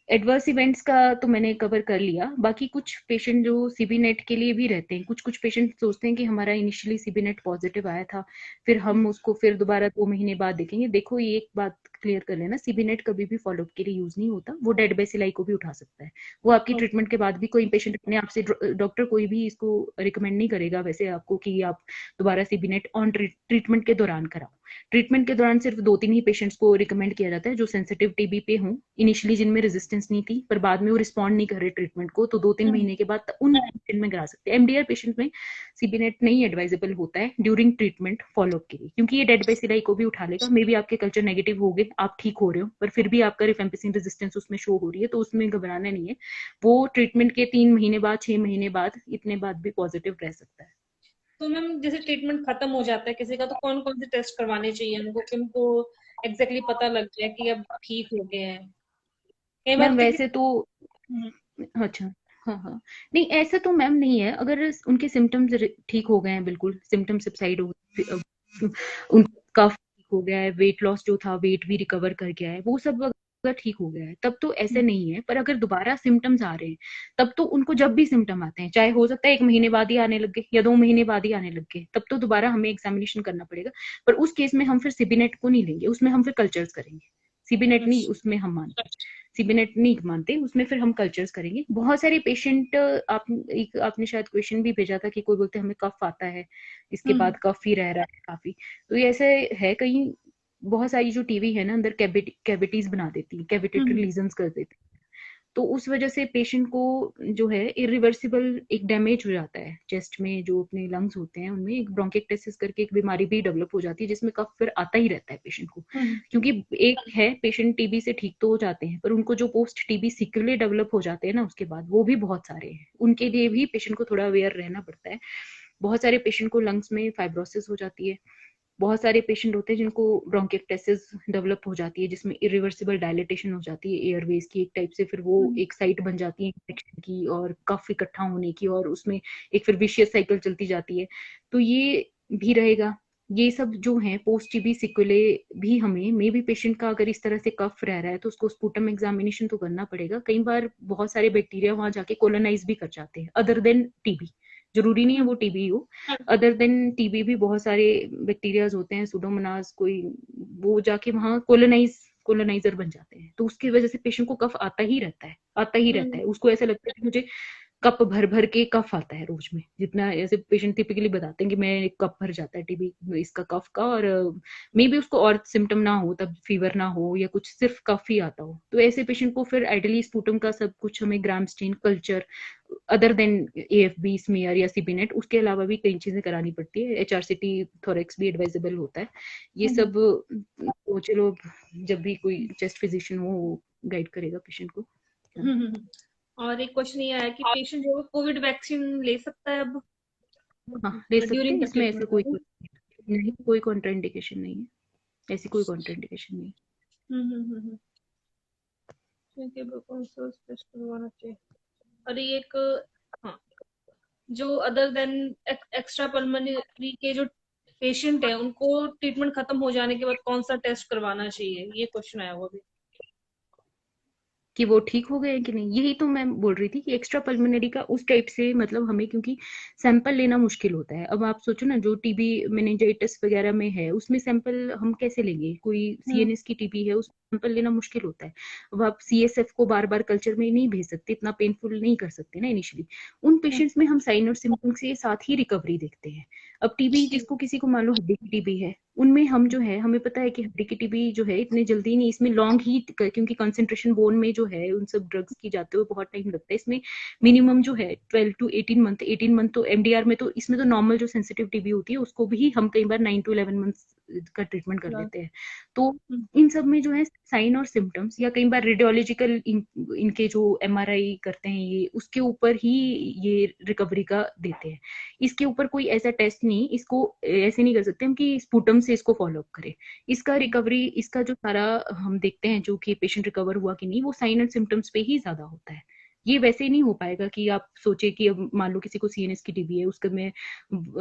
एडवर्स इवेंट्स का तो मैंने कवर कर लिया। बाकी कुछ पेशेंट जो CB नेट के लिए भी रहते हैं, कुछ कुछ पेशेंट सोचते हैं कि हमारा इनिशियली CB नेट पॉजिटिव आया था, फिर हम उसको फिर दोबारा 2 महीने बाद देखेंगे। देखो, ये एक बात क्लियर कर लेना, CB नेट कभी भी फॉलोअप के लिए यूज नहीं होता। वो डेड बेसिलाई को भी उठा सकता है। वो आपकी ट्रीटमेंट के बाद भी कोई पेशेंट अपने आप से, डॉक्टर कोई भी इसको रिकमेंड नहीं करेगा वैसे आपको कि आप दोबारा CB नेट ऑन ट्रीटमेंट के दौरान कराओ। ट्रीटमेंट के दौरान सिर्फ 2-3 ही पेशेंट्स को रिकमेंड किया जाता है जो सेंसिटिव TB पे हों, इनिशियली जिनमें रेजिस्टेंस नहीं थी, पर बाद में वो रिस्पॉन्ड नहीं कर रहे ट्रीटमेंट को, तो 2-3 महीने के बाद उन पेशेंट में करा सकते हैं। MDR पेशेंट में CB नेट नहीं एडवाइजेबल होता है ड्यूरिंग ट्रीटमेंट फॉलोअप के लिए, क्योंकि ये डेड बेसिलाई को भी उठा लेगा। मे बी आपके कल्चर नेगेटिव हो गए, आप ठीक हो रहे हो, पर फिर भी आपका रिफेम्पिसिन रेजिस्टेंस उसमें शो हो रही है, तो उसमें घबराना नहीं है। वो ट्रीटमेंट के 3 महीने बाद, 6 महीने बाद, इतने बाद भी पॉजिटिव रह सकता है। तो मैम जैसे ट्रीटमेंट खत्म हो जाता है किसी का, तो कौन कौन से टेस्ट करवाने चाहिए उनको कि उनको एग्जैक्टली पता लग जाए कि अब ठीक हो गए हैं? कई बार मैम वैसे तो हम्म, अच्छा, हाँ हाँ, नहीं ऐसा तो मैम नहीं है। अगर उनके सिम्टम्स ठीक हो गए हैं, बिल्कुल सिम्टम्स सबसाइड हो गए, उनका ठीक हो गया है, वेट लॉस जो था वेट भी रिकवर कर गया है, वो सब अगर ठीक हो गया है तब तो ऐसे नहीं है। पर अगर दोबारा सिम्टम्स आ रहे हैं तब तो उनको, जब भी सिम्टम आते हैं, चाहे हो सकता है 1 महीने बाद ही आने लग गए या 2 महीने बाद ही आने लग गए, तब तो दोबारा हमें एग्जामिनेशन करना पड़ेगा। पर उस केस में हम फिर सीबीनेट को नहीं लेंगे, उसमें हम फिर कल्चर्स करेंगे। सीबीनेट नहीं, उसमें हम मानते हैं, सीबीनेट नहीं मानते, उसमें फिर हम कल्चर्स करेंगे। बहुत सारे पेशेंट, आपने शायद क्वेश्चन भी भेजा था कि कोई बोलते हैं हमें कफ आता है, इसके बाद कफ ही रह रहा है काफी। तो ये ऐसे है, कहीं बहुत सारी जो टीवी है ना अंदर कैविटीज बना देती है, कैविटेटरी लीजन्स कर देती है, तो उस वजह से पेशेंट को जो है इरिवर्सिबल एक डैमेज हो जाता है चेस्ट में, जो अपने लंग्स होते हैं उनमें एक ब्रोंकिक्टेसिस करके एक बीमारी भी डेवलप हो जाती है, जिसमें कफ फिर आता ही रहता है पेशेंट को। क्योंकि एक है पेशेंट टीबी से ठीक तो हो जाते हैं, पर उनको जो पोस्ट टीबी सिक्वेले डेवलप हो जाते हैं ना उसके बाद, वो भी बहुत सारे हैं। उनके लिए भी पेशेंट को थोड़ा अवेयर रहना पड़ता है। बहुत सारे पेशेंट को लंग्स में फाइब्रोसिस हो जाती है, बहुत सारे पेशेंट होते हैं जिनको ब्रोंकिक्टेसिस डेवलप हो जाती है, जिसमें इरिवर्सिबल डायलिटेशन हो जाती है एयरवेज की एक टाइप से, फिर वो एक साइट बन जाती है इन्फेक्शन की और कफ इकट्ठा होने की, और उसमें एक फिर विशियस साइकिल चलती जाती है। तो ये भी रहेगा। ये सब जो है पोस्ट टीबी सिक्वेले भी हमें, मे बी पेशेंट का अगर इस तरह से कफ रह रहा है तो उसको स्पूटम एग्जामिनेशन तो करना पड़ेगा। कई बार बहुत सारे बैक्टीरिया वहां जाके कोलोनाइज भी कर जाते हैं, अदर देन टीबी, जरूरी नहीं है वो टीबी हो, अदर देन टीबी भी बहुत सारे बैक्टीरियाज होते हैं, सुडोमोनास कोई, वो जाके वहां कोलोनाइजर बन जाते हैं। तो उसकी वजह से पेशेंट को कफ आता ही रहता है, आता ही रहता है। उसको ऐसा लगता है कि मुझे कप भर भर के कफ आता है रोज में, जितना ऐसे पेशेंट टिपिकली बताते हैं कि मैं एक कप भर जाता है टीबी इसका कफ का, और मे बी उसको और सिम्टम ना हो, तब फीवर ना हो या कुछ, सिर्फ कफ ही आता हो। तो ऐसे पेशेंट को फिर आइडियली स्पूटम का सब कुछ हमें gram stain culture, other than AFB smear या सीबीनेट, उसके अलावा भी कई चीजें करानी पड़ती है। एचआरसीटी थोरेक्स भी एडवाइजेबल होता है। ये सब तो चलो जब भी कोई चेस्ट फिजिशियन हो वो गाइड करेगा पेशेंट को। और एक क्वेश्चन ये आया कि पेशेंट जो कोविड वैक्सीन ले सकता है अब? हाँ ले सकते हैं, ड्यूरिंग इसमें ऐसे कोई नहीं, कोई कॉन्ट्राइंडिकेशन नहीं है, ऐसी कोई कॉन्ट्राइंडिकेशन नहीं है। ठीक है, बिल्कुल टेस्ट करवाना चाहिए। और ये एक, हाँ, जो अदर देन एक्स्ट्रा पल्मोनरी के जो पेशेंट है उनको ट्रीटमेंट खत्म हो जाने के बाद कौन सा टेस्ट करवाना चाहिए, ये क्वेश्चन आया वो भी, कि वो ठीक हो गए कि नहीं। यही तो मैं बोल रही थी कि एक्स्ट्रा पल्मोनरी का उस टाइप से मतलब हमें, क्योंकि सैंपल लेना मुश्किल होता है। अब आप सोचो ना, जो टीबी मेनिंजाइटिस वगैरह में है उसमें सैंपल हम कैसे लेंगे, कोई सीएनएस की टीबी है उसमें सैंपल लेना मुश्किल होता है। अब आप सीएसएफ को बार बार कल्चर में नहीं भेज सकते, इतना पेनफुल नहीं कर सकते ना इनिशियली। उन पेशेंट्स में हम साइन और सिम्टम्स के साथ ही रिकवरी देखते हैं। अब टीबी जिसको किसी को मान लो हड्डी की टीबी है, उनमें हम जो है, हमें पता है कि हड्डी की टीबी जो है इतने जल्दी नहीं, इसमें लॉन्ग ही, क्योंकि कंसंट्रेशन बोन में जो है उन सब ड्रग्स की जाते हुए बहुत टाइम लगता है। इसमें मिनिमम जो है 12 to 18 मंथ, 18 मंथ तो एमडीआर में, तो इसमें तो नॉर्मल जो सेंसिटिव टीबी होती है उसको भी हम कई बार 9 to 11 मंथ का ट्रीटमेंट कर लेते हैं। तो इन सब में जो है साइन और सिम्टम्स, या कई बार रेडियोलॉजिकल इनके जो एमआरआई करते हैं ये, उसके ऊपर ही ये रिकवरी का देते हैं। इसके ऊपर कोई ऐसा टेस्ट नहीं, इसको ऐसे नहीं कर सकते हम कि स्पूटम से इसको फॉलो अप करें। इसका रिकवरी, इसका जो सारा हम देखते हैं जो कि पेशेंट रिकवर हुआ कि नहीं, वो साइन एंड सिम्टम्स पे ही ज्यादा होता है। ये वैसे ही नहीं हो पाएगा कि आप सोचे कि अब मान लो किसी को सीएनएस की टीबी है, उसके मैं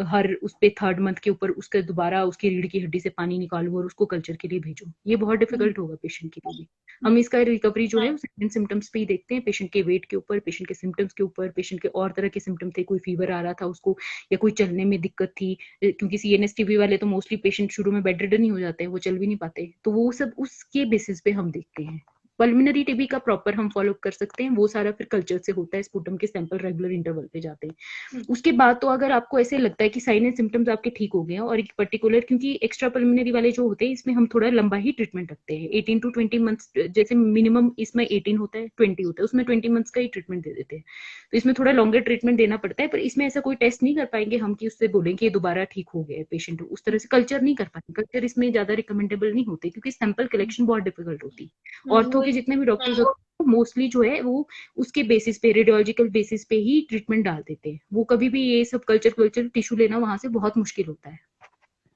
हर उस पे 3rd मंथ के ऊपर उसके दोबारा उसकी रीढ़ की हड्डी से पानी निकालूं और उसको कल्चर के लिए भेजूं, ये बहुत डिफिकल्ट होगा पेशेंट के लिए भी। हम इसका रिकवरी जो है वो सिम्टम्स पे ही देखते हैं, पेशेंट के वेट के ऊपर, पेशेंट के सिम्टम्स के ऊपर, पेशेंट के और तरह के सिम्टम थे, कोई फीवर आ रहा था उसको, या कोई चलने में दिक्कत थी, क्योंकि सीएनएस टीबी वाले तो मोस्टली पेशेंट शुरू में बेड रिडन ही हो जाते हैं, वो चल भी नहीं पाते, तो वो सब उसके बेसिस पे हम देखते हैं। पल्मिनरी टीबी का प्रॉपर हम फॉलो कर सकते हैं, वो सारा फिर कल्चर से होता है, स्पूटम के सैंपल रेगुलर इंटरवल पे जाते हैं। उसके बाद तो अगर आपको ऐसे लगता है कि साइन एंड सिम्टम्स आपके ठीक हो गए हैं, और एक पर्टिकुलर, क्योंकि एक्स्ट्रा पल्मिनरी वाले जो होते हैं इसमें हम थोड़ा लंबा ही ट्रीटमेंट रखते हैं, 18 to 20 मंथ्स, जैसे मिनिमम इसमें 18 होता है, 20 होता है, उसमें 20 मंथ्स का ही ट्रीटमेंट दे देते हैं। तो इसमें थोड़ा लॉन्गर ट्रीटमेंट देना पड़ता है, पर इसमें ऐसा कोई टेस्ट नहीं कर पाएंगे हम कि उससे बोलें कि ये दोबारा ठीक हो गया है पेशेंट, उस तरह से कल्चर नहीं कर पाएंगे। कल्चर इसमें ज्यादा रिकमेंडेबल नहीं होते, क्योंकि सैंपल कलेक्शन बहुत डिफिकल्ट होती है। ऑर्थो के जितने भी डॉक्टर्स मोस्टली जो है वो उसके बेसिस पे, रेडियोलॉजिकल बेसिस पे ही ट्रीटमेंट डाल देते हैं। वो कभी भी ये सब कल्चर टिश्यू लेना वहां से बहुत मुश्किल होता है।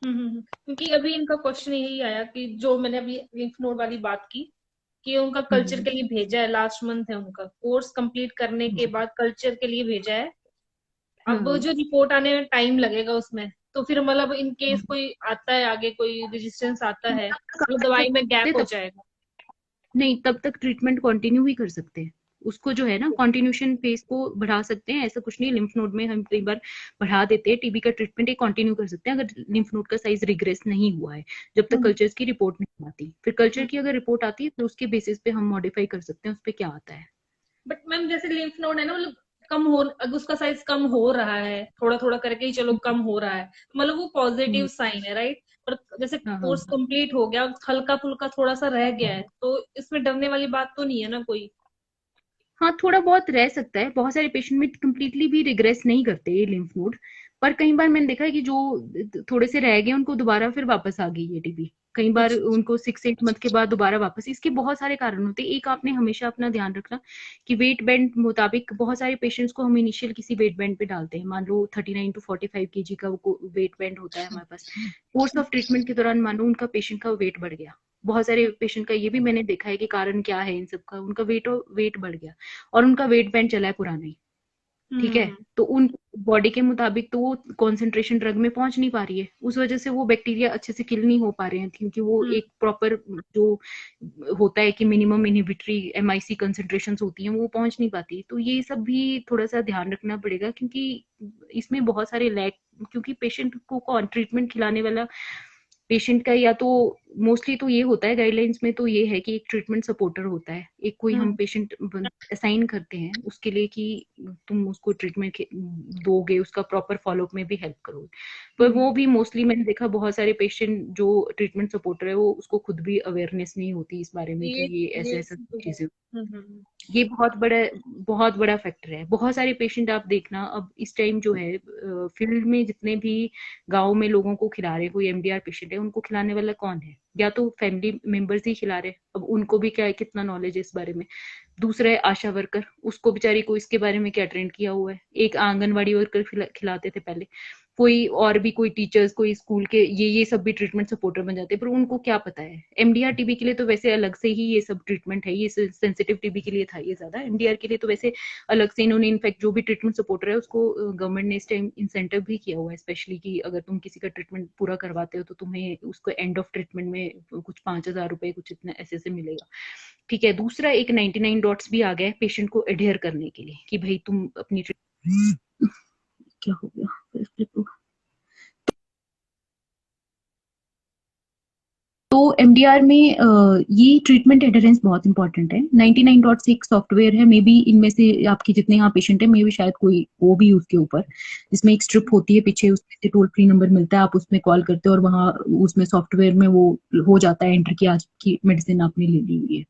क्योंकि अभी इनका क्वेश्चन यही आया कि जो मैंने अभी लिम्फ नोड वाली बात की कि उनका कल्चर के लिए भेजा है, लास्ट मंथ है उनका कोर्स कंप्लीट करने के बाद कल्चर के लिए भेजा है। अब जो रिपोर्ट आने में टाइम लगेगा उसमें, तो फिर मतलब इन केस कोई आता है आगे, कोई रेजिस्टेंस आता है, मतलब दवाई में गैप हो तब जाएगा। नहीं, तब तक ट्रीटमेंट कंटिन्यू ही कर सकते हैं। उसको जो है ना कंटिन्यूशन फेज को बढ़ा सकते हैं, ऐसा कुछ नहीं। लिम्फ नोड में हम कई बार बढ़ा देते हैं, टीबी का ट्रीटमेंट एक कंटिन्यू कर सकते हैं अगर लिम्फ नोड का साइज रिग्रेस नहीं हुआ है, जब तक कल्चर्स की रिपोर्ट नहीं आती। फिर कल्चर की अगर रिपोर्ट आती है तो उसके बेसिस पे हम मॉडिफाई कर सकते हैं उस पर क्या आता है। बट मैम जैसे लिम्फ नोड है ना, मतलब कम हो, अगर उसका साइज कम हो रहा है थोड़ा थोड़ा करके ही, चलो कम हो रहा है, मतलब वो पॉजिटिव हम्म, साइन है, राइट। पर जैसे हाँ हाँ कोर्स हाँ। कंप्लीट हो गया, हल्का फुल्का थोड़ा सा रह गया है, तो इसमें डरने वाली बात तो नहीं है ना कोई। हाँ, थोड़ा बहुत रह सकता है। बहुत सारे पेशेंट में कंप्लीटली भी रिग्रेस नहीं करते ये लिम्फ नोड, पर कई बार मैंने देखा है कि जो थोड़े से रह गए उनको दोबारा फिर वापस आ गई है टीबी। कई बार अच्छा अच्छा। उनको 6-8 मंथ के बाद दोबारा वापस। इसके बहुत सारे कारण होते हैं। एक, आपने हमेशा अपना ध्यान रखना कि वेट बैंड मुताबिक, बहुत सारे पेशेंट्स को हम इनिशियल किसी वेट बैंड पे डालते हैं। मान लो 39 to 45 kg का वो वेट बैंड होता है हमारे पास। कोर्स ऑफ ट्रीटमेंट के दौरान मान लो उनका पेशेंट का वेट बढ़ गया। बहुत सारे पेशेंट का ये भी मैंने देखा है कि कारण क्या है इन सब का, उनका वेट बढ़ गया और उनका वेट बैंड चला है पुराना ही। ठीक है, हम्म तो उन बॉडी के मुताबिक तो वो कॉन्सेंट्रेशन ड्रग में पहुंच नहीं पा रही है, उस वजह से वो बैक्टीरिया अच्छे से किल नहीं हो पा रहे हैं, क्योंकि वो हम्म एक प्रॉपर जो होता है कि मिनिमम इनहिबिटरी एमआईसी कंसेंट्रेशन होती हैं वो पहुंच नहीं पाती। तो ये सब भी थोड़ा सा ध्यान रखना पड़ेगा, क्योंकि इसमें बहुत सारे लैक, क्योंकि पेशेंट को ट्रीटमेंट खिलाने वाला पेशेंट का या तो मोस्टली तो ये होता है गाइडलाइंस में, तो ये है कि एक ट्रीटमेंट सपोर्टर होता है, एक कोई हम हम्म पेशेंट असाइन करते हैं उसके लिए कि तुम उसको ट्रीटमेंट दोगे, उसका प्रॉपर फॉलोअप में भी हेल्प करोगे। पर वो भी मोस्टली मैंने देखा बहुत सारे पेशेंट जो ट्रीटमेंट सपोर्टर है वो उसको खुद भी अवेयरनेस नहीं होती इस बारे में कि ये ऐसे ये ऐसा तो है। चीजें। हम्म। ये बहुत बड़ा फैक्टर है। बहुत सारे पेशेंट आप देखना अब इस टाइम जो है फील्ड में जितने भी गांव में लोगों को खिला रहे, कोई एमडीआर पेशेंट है उनको खिलाने वाला कौन है? या तो फैमिली मेंबर्स ही खिला रहे। अब उनको भी क्या है, कितना नॉलेज है इस बारे में। दूसरा है आशा वर्कर, उसको बेचारी को इसके बारे में क्या ट्रेंड किया हुआ है। एक आंगनवाड़ी वर्कर खिलाते थे पहले, कोई और भी, कोई टीचर्स, कोई स्कूल के, ये सब भी ट्रीटमेंट सपोर्टर बन जाते हैं, पर उनको क्या पता है। एमडीआर टीबी के लिए तो वैसे अलग से ही ये सब ट्रीटमेंट है, ये सेंसिटिव टीबी के लिए था ये ज्यादा, एमडीआर के लिए तो वैसे अलग से इन्होंने, इनफैक्ट जो भी ट्रीटमेंट सपोर्टर है उसको गवर्नमेंट ने इस टाइम इंसेंटिव भी किया हुआ है स्पेशली, कि अगर तुम किसी का ट्रीटमेंट पूरा करवाते हो तो तुम्हें उसको एंड ऑफ ट्रीटमेंट में कुछ 5,000 रुपए कुछ इतना ऐसे से मिलेगा। ठीक है, दूसरा एक 99 डॉट्स भी आ गया है पेशेंट को एडेयर करने के लिए, कि भाई तुम अपनी क्या हो गया। तो एमडीआर में ये ट्रीटमेंट एडहेरेंस बहुत इंपॉर्टेंट है। 99 डॉट्स एक सॉफ्टवेयर है, मे बी इनमें से आपके जितने यहाँ पेशेंट है मे बी शायद कोई वो भी उसके ऊपर, जिसमें एक स्ट्रिप होती है पीछे, उसमें टोल फ्री नंबर मिलता है, आप उसमें कॉल करते हो और वहाँ उसमें सॉफ्टवेयर में वो हो जाता है एंटर, की आज की मेडिसिन आपने ले ली हुई है।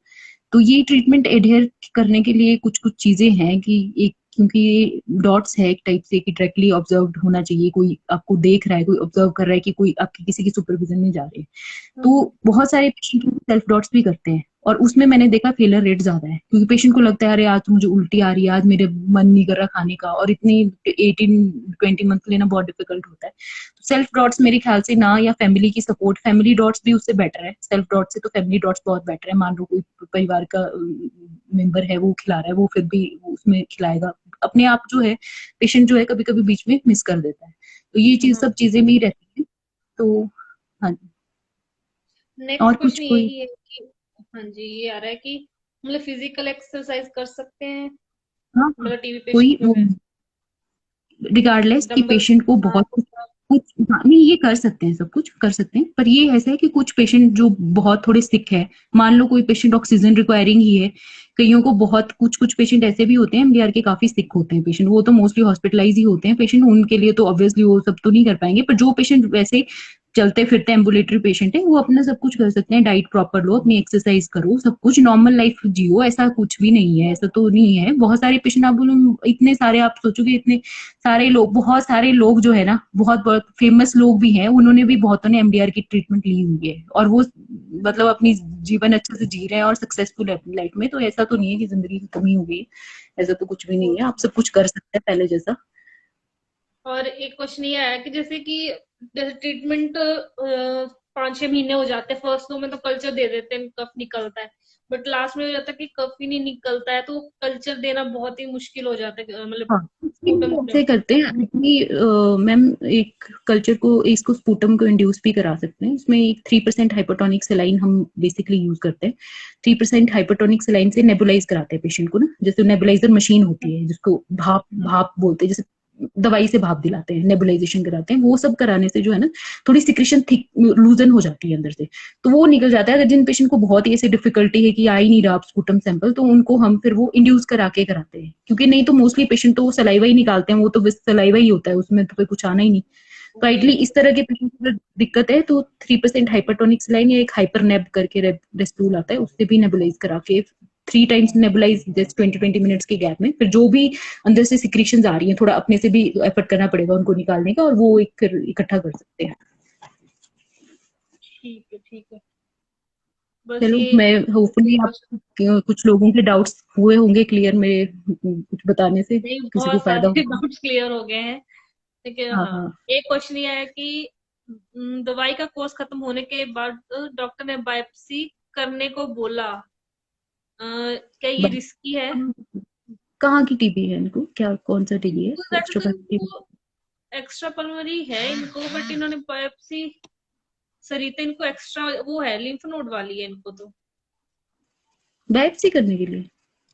तो ये ट्रीटमेंट एडहेयर करने के लिए कुछ कुछ चीजें हैं कि एक, क्योंकि ये डॉट्स है एक टाइप से कि डायरेक्टली ऑब्जर्व होना चाहिए, कोई आपको देख रहा है, कोई ऑब्जर्व कर रहा है कि कोई आपके किसी की सुपरविजन में जा रहे हैं। तो बहुत सारे पेशेंट सेल्फ डॉट्स भी करते हैं और उसमें मैंने देखा फेलर रेट ज्यादा है, क्योंकि पेशेंट को लगता है अरे आज तो मुझे उल्टी आ रही है, आज मेरे मन नहीं कर रहा खाने का, और इतनी 18-20 मंथ लेना बहुत डिफिकल्ट होता है। तो सेल्फ डॉट्स मेरे ख्याल से ना, या फैमिली की सपोर्ट, फैमिली डॉट्स भी उससे बेटर है सेल्फ डॉट से, तो फैमिली डॉट्स बहुत बेटर है। मान लो कोई परिवार का मेंबर है वो खिला रहा है, वो फिर भी उसमें खिलाएगा। अपने आप जो है पेशेंट जो है कभी कभी बीच में मिस कर देता है, तो ये चीज सब चीजें भी रहती है। तो हाँ, नेक्स्ट और कुछ क्वेश्चन कोई? यही है कि, हाँ जी, ये आ रहा है कि मतलब फिजिकल एक्सरसाइज कर सकते हैं, हाँ हाँ, मतलब टीबी पेशेंट कोई जो है, रिगार्डलेस कि डंबल। पेशेंट को बहुत कुछ हाँ, नहीं ये कर सकते हैं, सब कुछ कर सकते हैं, पर ये ऐसा है कि कुछ पेशेंट जो बहुत थोड़े सिक है, मान लो कोई पेशेंट ऑक्सीजन रिक्वायरिंग ही है, कईयों को बहुत, कुछ कुछ पेशेंट ऐसे भी होते हैं एमडीआर के काफी सिक होते हैं पेशेंट, वो तो मोस्टली हॉस्पिटलाइज ही होते हैं पेशेंट, उनके लिए तो ऑब्वियसली वो सब तो नहीं कर पाएंगे, पर जो पेशेंट वैसे चलते फिरते एम्बुलेटरी पेशेंट है वो अपना सब कुछ कर सकते हैं। डाइट प्रॉपर लो, अपनी एक्सरसाइज करो, सब कुछ नॉर्मल लाइफ जियो, ऐसा कुछ भी नहीं है, ऐसा तो नहीं है। बहुत सारे पेशेंट, आप बोलो इतने सारे, आप सोचोगे इतने सारे लोग, बहुत सारे लोग जो है ना, बहुत बहुत फेमस लोग भी हैं, उन्होंने भी बहुतों ने एमडीआर की ट्रीटमेंट ली हुई है और वो मतलब अपनी जीवन अच्छे से जी रहे हैं और सक्सेसफुल है अपनी लाइफ में। तो ऐसा तो नहीं है कि जिंदगी खत्म ही हो गई, ऐसा तो कुछ भी नहीं है, आप सब कुछ कर सकते हैं पहले जैसा। और एक क्वेश्चन ये आया कि जैसे कि जैसे ट्रीटमेंट 5-6 महीने हो जाते हैं, फर्स्ट 2 में तो कल्चर दे देते हैं, कफ निकलता है, बट लास्ट में हो जाता है कि कफ ही नहीं निकलता है, तो कल्चर देना बहुत ही मुश्किल हो जाता है, मतलब हाँ, ऐसे करते हैं मैम, एक कल्चर को, इसको स्पूटम को इंड्यूस भी करा सकते हैं। इसमें एक 3% हाइपरटोनिक सेलाइन हम बेसिकली यूज करते हैं। 3% हाइपरटोनिक सेलाइन से नेबुलाइज कराते हैं पेशेंट को ना, जैसे नेबुलाइजर मशीन होती है जिसको भाप भाप बोलते हैं, जैसे दवाई से भाप दिलाते हैं, नेबुलाइजेशन कराते हैं, वो सब कराने से जो है ना थोड़ी सिक्रेशन थिक लूजन हो जाती है अंदर से, तो वो निकल जाता है। अगर जिन पेशेंट को बहुत ही ऐसे डिफिकल्टी है कि आ ही नहीं रहा स्पूटम सैंपल, तो उनको हम फिर वो इंड्यूस करा के कराते हैं, क्योंकि नहीं तो मोस्टली पेशेंट तो वो सलाइवा ही निकालते हैं, वो तो बस सलाइवा ही होता है, उसमें तो कोई कुछ आना ही नहीं। तो आइडली इस तरह के पेशेंट को दिक्कत है तो 3% हाइपरटोनिक सलाइन या एक हाइपर नेब करके रेस्टूल आता है, उससे भी नेबुलाइज करा के 3 टाइम्स नेबुलाइज, जस्ट 20 मिनट्स के गैप में, फिर जो भी अंदर से सिक्रीशंस आ रही हैं थोड़ा अपने से भी एफर्ट करना पड़ेगा उनको निकालने का, और वो एक फिर इकट्ठा कर सकते हैं। ठीक है, ठीक है। बस चलो, ये मैं होपफुली आप कुछ लोगों के डाउट्स हुए होंगे क्लियर मेरे कुछ बताने से, नहीं, किसी को बहुत फायदा सारे होगा। डाउट्स क्लियर हो गए हैं। लेकिन हाँ हाँ, हाँ। एक क्वेश्चन ये है कि दवाई का कोर्स खत्म होने के बाद डॉक्टर ने बायोप्सी करने को बोला, क्या ये रिस्की है? कहाँ की टीबी है इनको, क्या कौन सा टीबी है? वैसे तो एक्स्ट्रा टीबी? इनको एक्स्ट्रा पल्मोनरी है इनको, बट इन्होंने बायोप्सी सरिता इनको एक्स्ट्रा वो है, लिम्फ नोड वाली है इनको तो। बायोप्सी करने के लिए?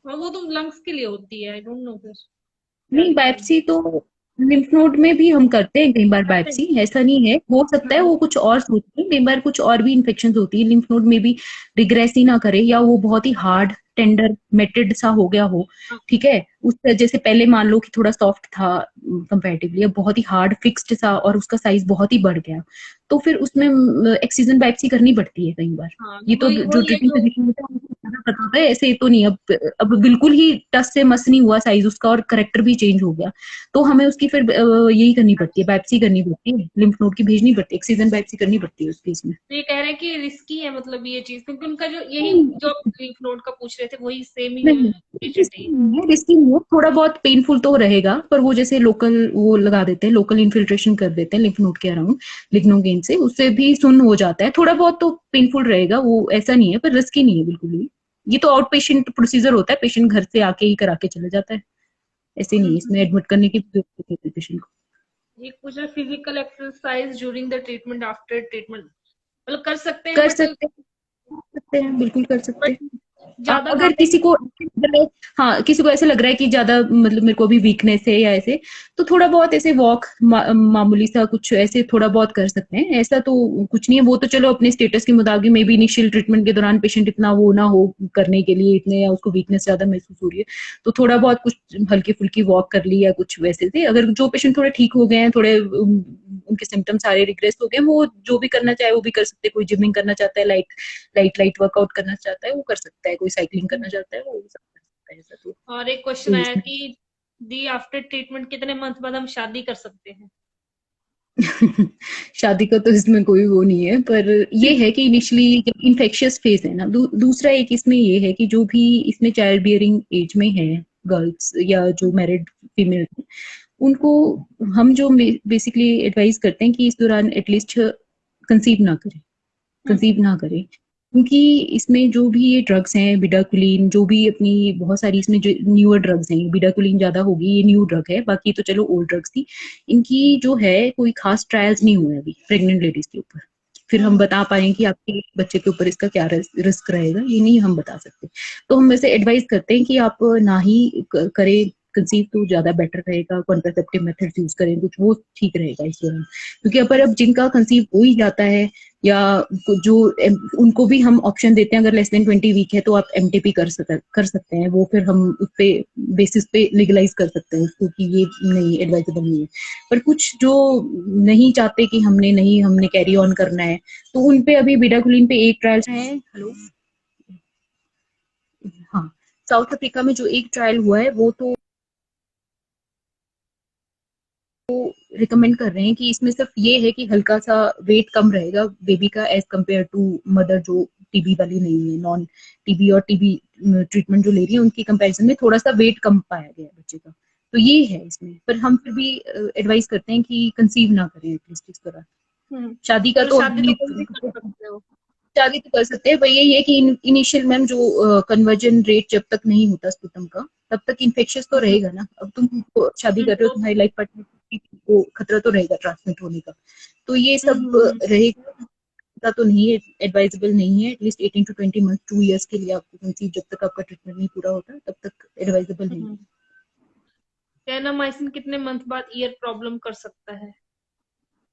और वो तो लंग्स के लिए होती है, आई डोंट नो फिर क्या नहीं, रिक्वायरमेंट बायोप्सी तो लिम्फ नोड में भी हम करते हैं कई बार करते हैं। बायोप्सी, ऐसा नहीं है, हो सकता है वो कुछ और सोचते हैं, कई बार कुछ और भी इन्फेक्शन होती है लिम्फ नोड में भी, रिग्रेस ही ना करे, या वो बहुत ही हार्ड टेंडर मेटेड सा हो गया हो, हाँ, ठीक है, उस जैसे पहले मान लो कि थोड़ा सॉफ्ट था कंपैरेटिवली, अब बहुत ही हार्ड फिक्स्ड सा और उसका साइज बहुत ही बढ़ गया, तो फिर उसमें एक्सीजन बायोप्सी करनी पड़ती है कई बार। हाँ, ये तो वही जो वही है ट्रीटिंग जो फिजिशियन होता है उनको ज्यादा पता होता है, ऐसे तो नहीं। अब बिल्कुल ही टस से मस नहीं हुआ साइज उसका और करेक्टर भी चेंज हो गया, तो हमें उसकी फिर यही करनी पड़ती है, बायोप्सी करनी पड़ती है, लिम्फ नोड की भेजनी पड़ती है, एक्सीजन बायोप्सी करनी पड़ती है उस केस में। तो ये कह रहे हैं कि रिस्की है, मतलब ये चीज, क्योंकि उनका जो यही नहीं जो लिम्फ नोड का पूछ रहे थे वही सेम ही नहीं, पेशेंट है ये। रिस्की नहीं है, थोड़ा बहुत पेनफुल तो रहेगा, पर वो जैसे लोकल वो लगा देते हैं, लोकल इन्फिल्ट्रेशन कर देते हैं लिम्फ नोड के अराउंड लिग्नोगेन से, उससे भी सुन्न हो जाता है, थोड़ा बहुत तो पेनफुल रहेगा, वो ऐसा नहीं है, पर रिस्की नहीं है बिल्कुल भी। ये तो आउट पेशेंट प्रोसीजर होता है, पेशेंट घर से आके ही करा के चले जाता है, ऐसे नहीं है, इसमें एडमिट करने की जरूरत नहीं है पेशेंट को। ये पूछ रहे physical exercise during the treatment, after treatment, मतलब कर सकते हैं कर बट सकते हैं, बिल्कुल कर सकते हैं। ज्यादा अगर हार्ड। किसी को, हाँ, किसी को ऐसे लग रहा है कि ज्यादा मतलब मेरे को अभी वीकनेस है या ऐसे, तो थोड़ा बहुत ऐसे वॉक मामूली सा कुछ ऐसे थोड़ा बहुत कर सकते हैं, ऐसा तो कुछ नहीं है, वो तो चलो अपने स्टेटस के मुताबिक, मे बी इनिशियल ट्रीटमेंट के दौरान पेशेंट इतना वो ना हो करने के लिए इतने, या उसको वीकनेस ज्यादा महसूस हो रही है, तो थोड़ा बहुत कुछ हल्की फुल्की वॉक कर ली या कुछ वैसे से। अगर जो पेशेंट थोड़े ठीक हो गए हैं, थोड़े उनके सिम्टम्स सारे रिग्रेस हो गए, वो जो भी करना चाहे वो भी कर सकते हैं, कोई जिमिंग करना चाहता है, लाइट वर्कआउट करना चाहता है वो कर सकता है, कोई साइकिलिंग करना चाहता है वो सब कर सकता है, ऐसा तो और एक क्वेश्चन कोई आया इसमें कि दी आफ्टर ट्रीटमेंट कितने मंथ बाद हम शादी कर सकते हैं? शादी का तो इसमें कोई वो नहीं है, पर ये है कि इनिशियली जब इन्फेक्शियस फेज है ना, दूसरा एक इसमें ये है कि जो भी इसमें चाइल्ड बियरिंग एज में है गर्ल्स या जो मैरिड फीमेल, उनको हम जो बेसिकली एडवाइस करते हैं कि इस दौरान एटलीस्ट कंसीव ना करें, कंसीव ना करें, क्योंकि इसमें जो भी ये ड्रग्स हैं, बिडाकुलिन, जो भी अपनी बहुत सारी इसमें जो न्यूअर ड्रग्स हैं, बिडाकुलिन ज्यादा होगी, ये न्यू ड्रग है, बाकी तो चलो ओल्ड ड्रग्स थी, इनकी जो है कोई खास ट्रायल्स नहीं हुए अभी प्रेग्नेंट लेडीज के ऊपर, फिर हम बता पाए कि आपके बच्चे के ऊपर इसका क्या रिस्क रहेगा, ये नहीं हम बता सकते, तो हम वैसे एडवाइस करते हैं कि आप ना ही करें कंसीव, तो ज्यादा बेटर रहेगा, कॉन्ट्रासेप्टिव मेथड्स यूज करें कुछ, वो ठीक रहेगा इस दौरान, क्योंकि अगर अब जिनका कंसीव हो ही जाता है, या जो उनको भी हम ऑप्शन देते हैं, अगर लेस देन 20 वीक है तो आप एमटीपी कर सकते हैं, वो फिर हम उस पे बेसिस पे लीगलाइज कर सकते हैं उसको कि ये नहीं एडवाइजेबल नहीं है, पर कुछ जो नहीं चाहते कि हमने कैरी ऑन करना है, तो उन पे अभी बिडाकुलिन पे एक ट्रायल है। हेलो, हाँ, साउथ अफ्रीका में जो एक ट्रायल हुआ है वो तो रिकमेंड कर रहे हैं कि इसमें सिर्फ ये है कि हल्का सा वेट कम रहेगा बेबी का एज कम्पेयर टू मदर जो टीबी वाली नहीं है, नॉन टीबी और टीबी ट्रीटमेंट जो ले रही है उनकी कंपैरिजन में थोड़ा सा वेट कम पाया गया है बच्चे का, तो ये है इसमें, पर हम फिर भी एडवाइस करते हैं कि कंसीव ना करें एटलीस्ट इस तरह, शादी का तो तो शादी तो कोई भी कर सकते हो। आगे तो कर सकते हैं, पर यही है कि इनिशियल मैम जो कन्वर्जन रेट जब तक नहीं होता स्पुटम का, तब तक इन्फेक्शियस तो रहेगा ना। अब तुम शादी कर रहे हो, तुम्हारी लाइफ पार्टनर को खतरा तो रहेगा ट्रांसमिट होने का, तो ये सब रहेगा। तो नहीं है, एडवाइजेबल नहीं है। एटलीस्ट 18 to 20 मंथ, 2 इयर्स के लिए आपको कंसीव, जब तक आपका ट्रीटमेंट नहीं पूरा होता तब तक एडवाइजेबल नहीं है। टेनामाइसिन कितने मंथ बाद ईयर प्रॉब्लम कर सकता है?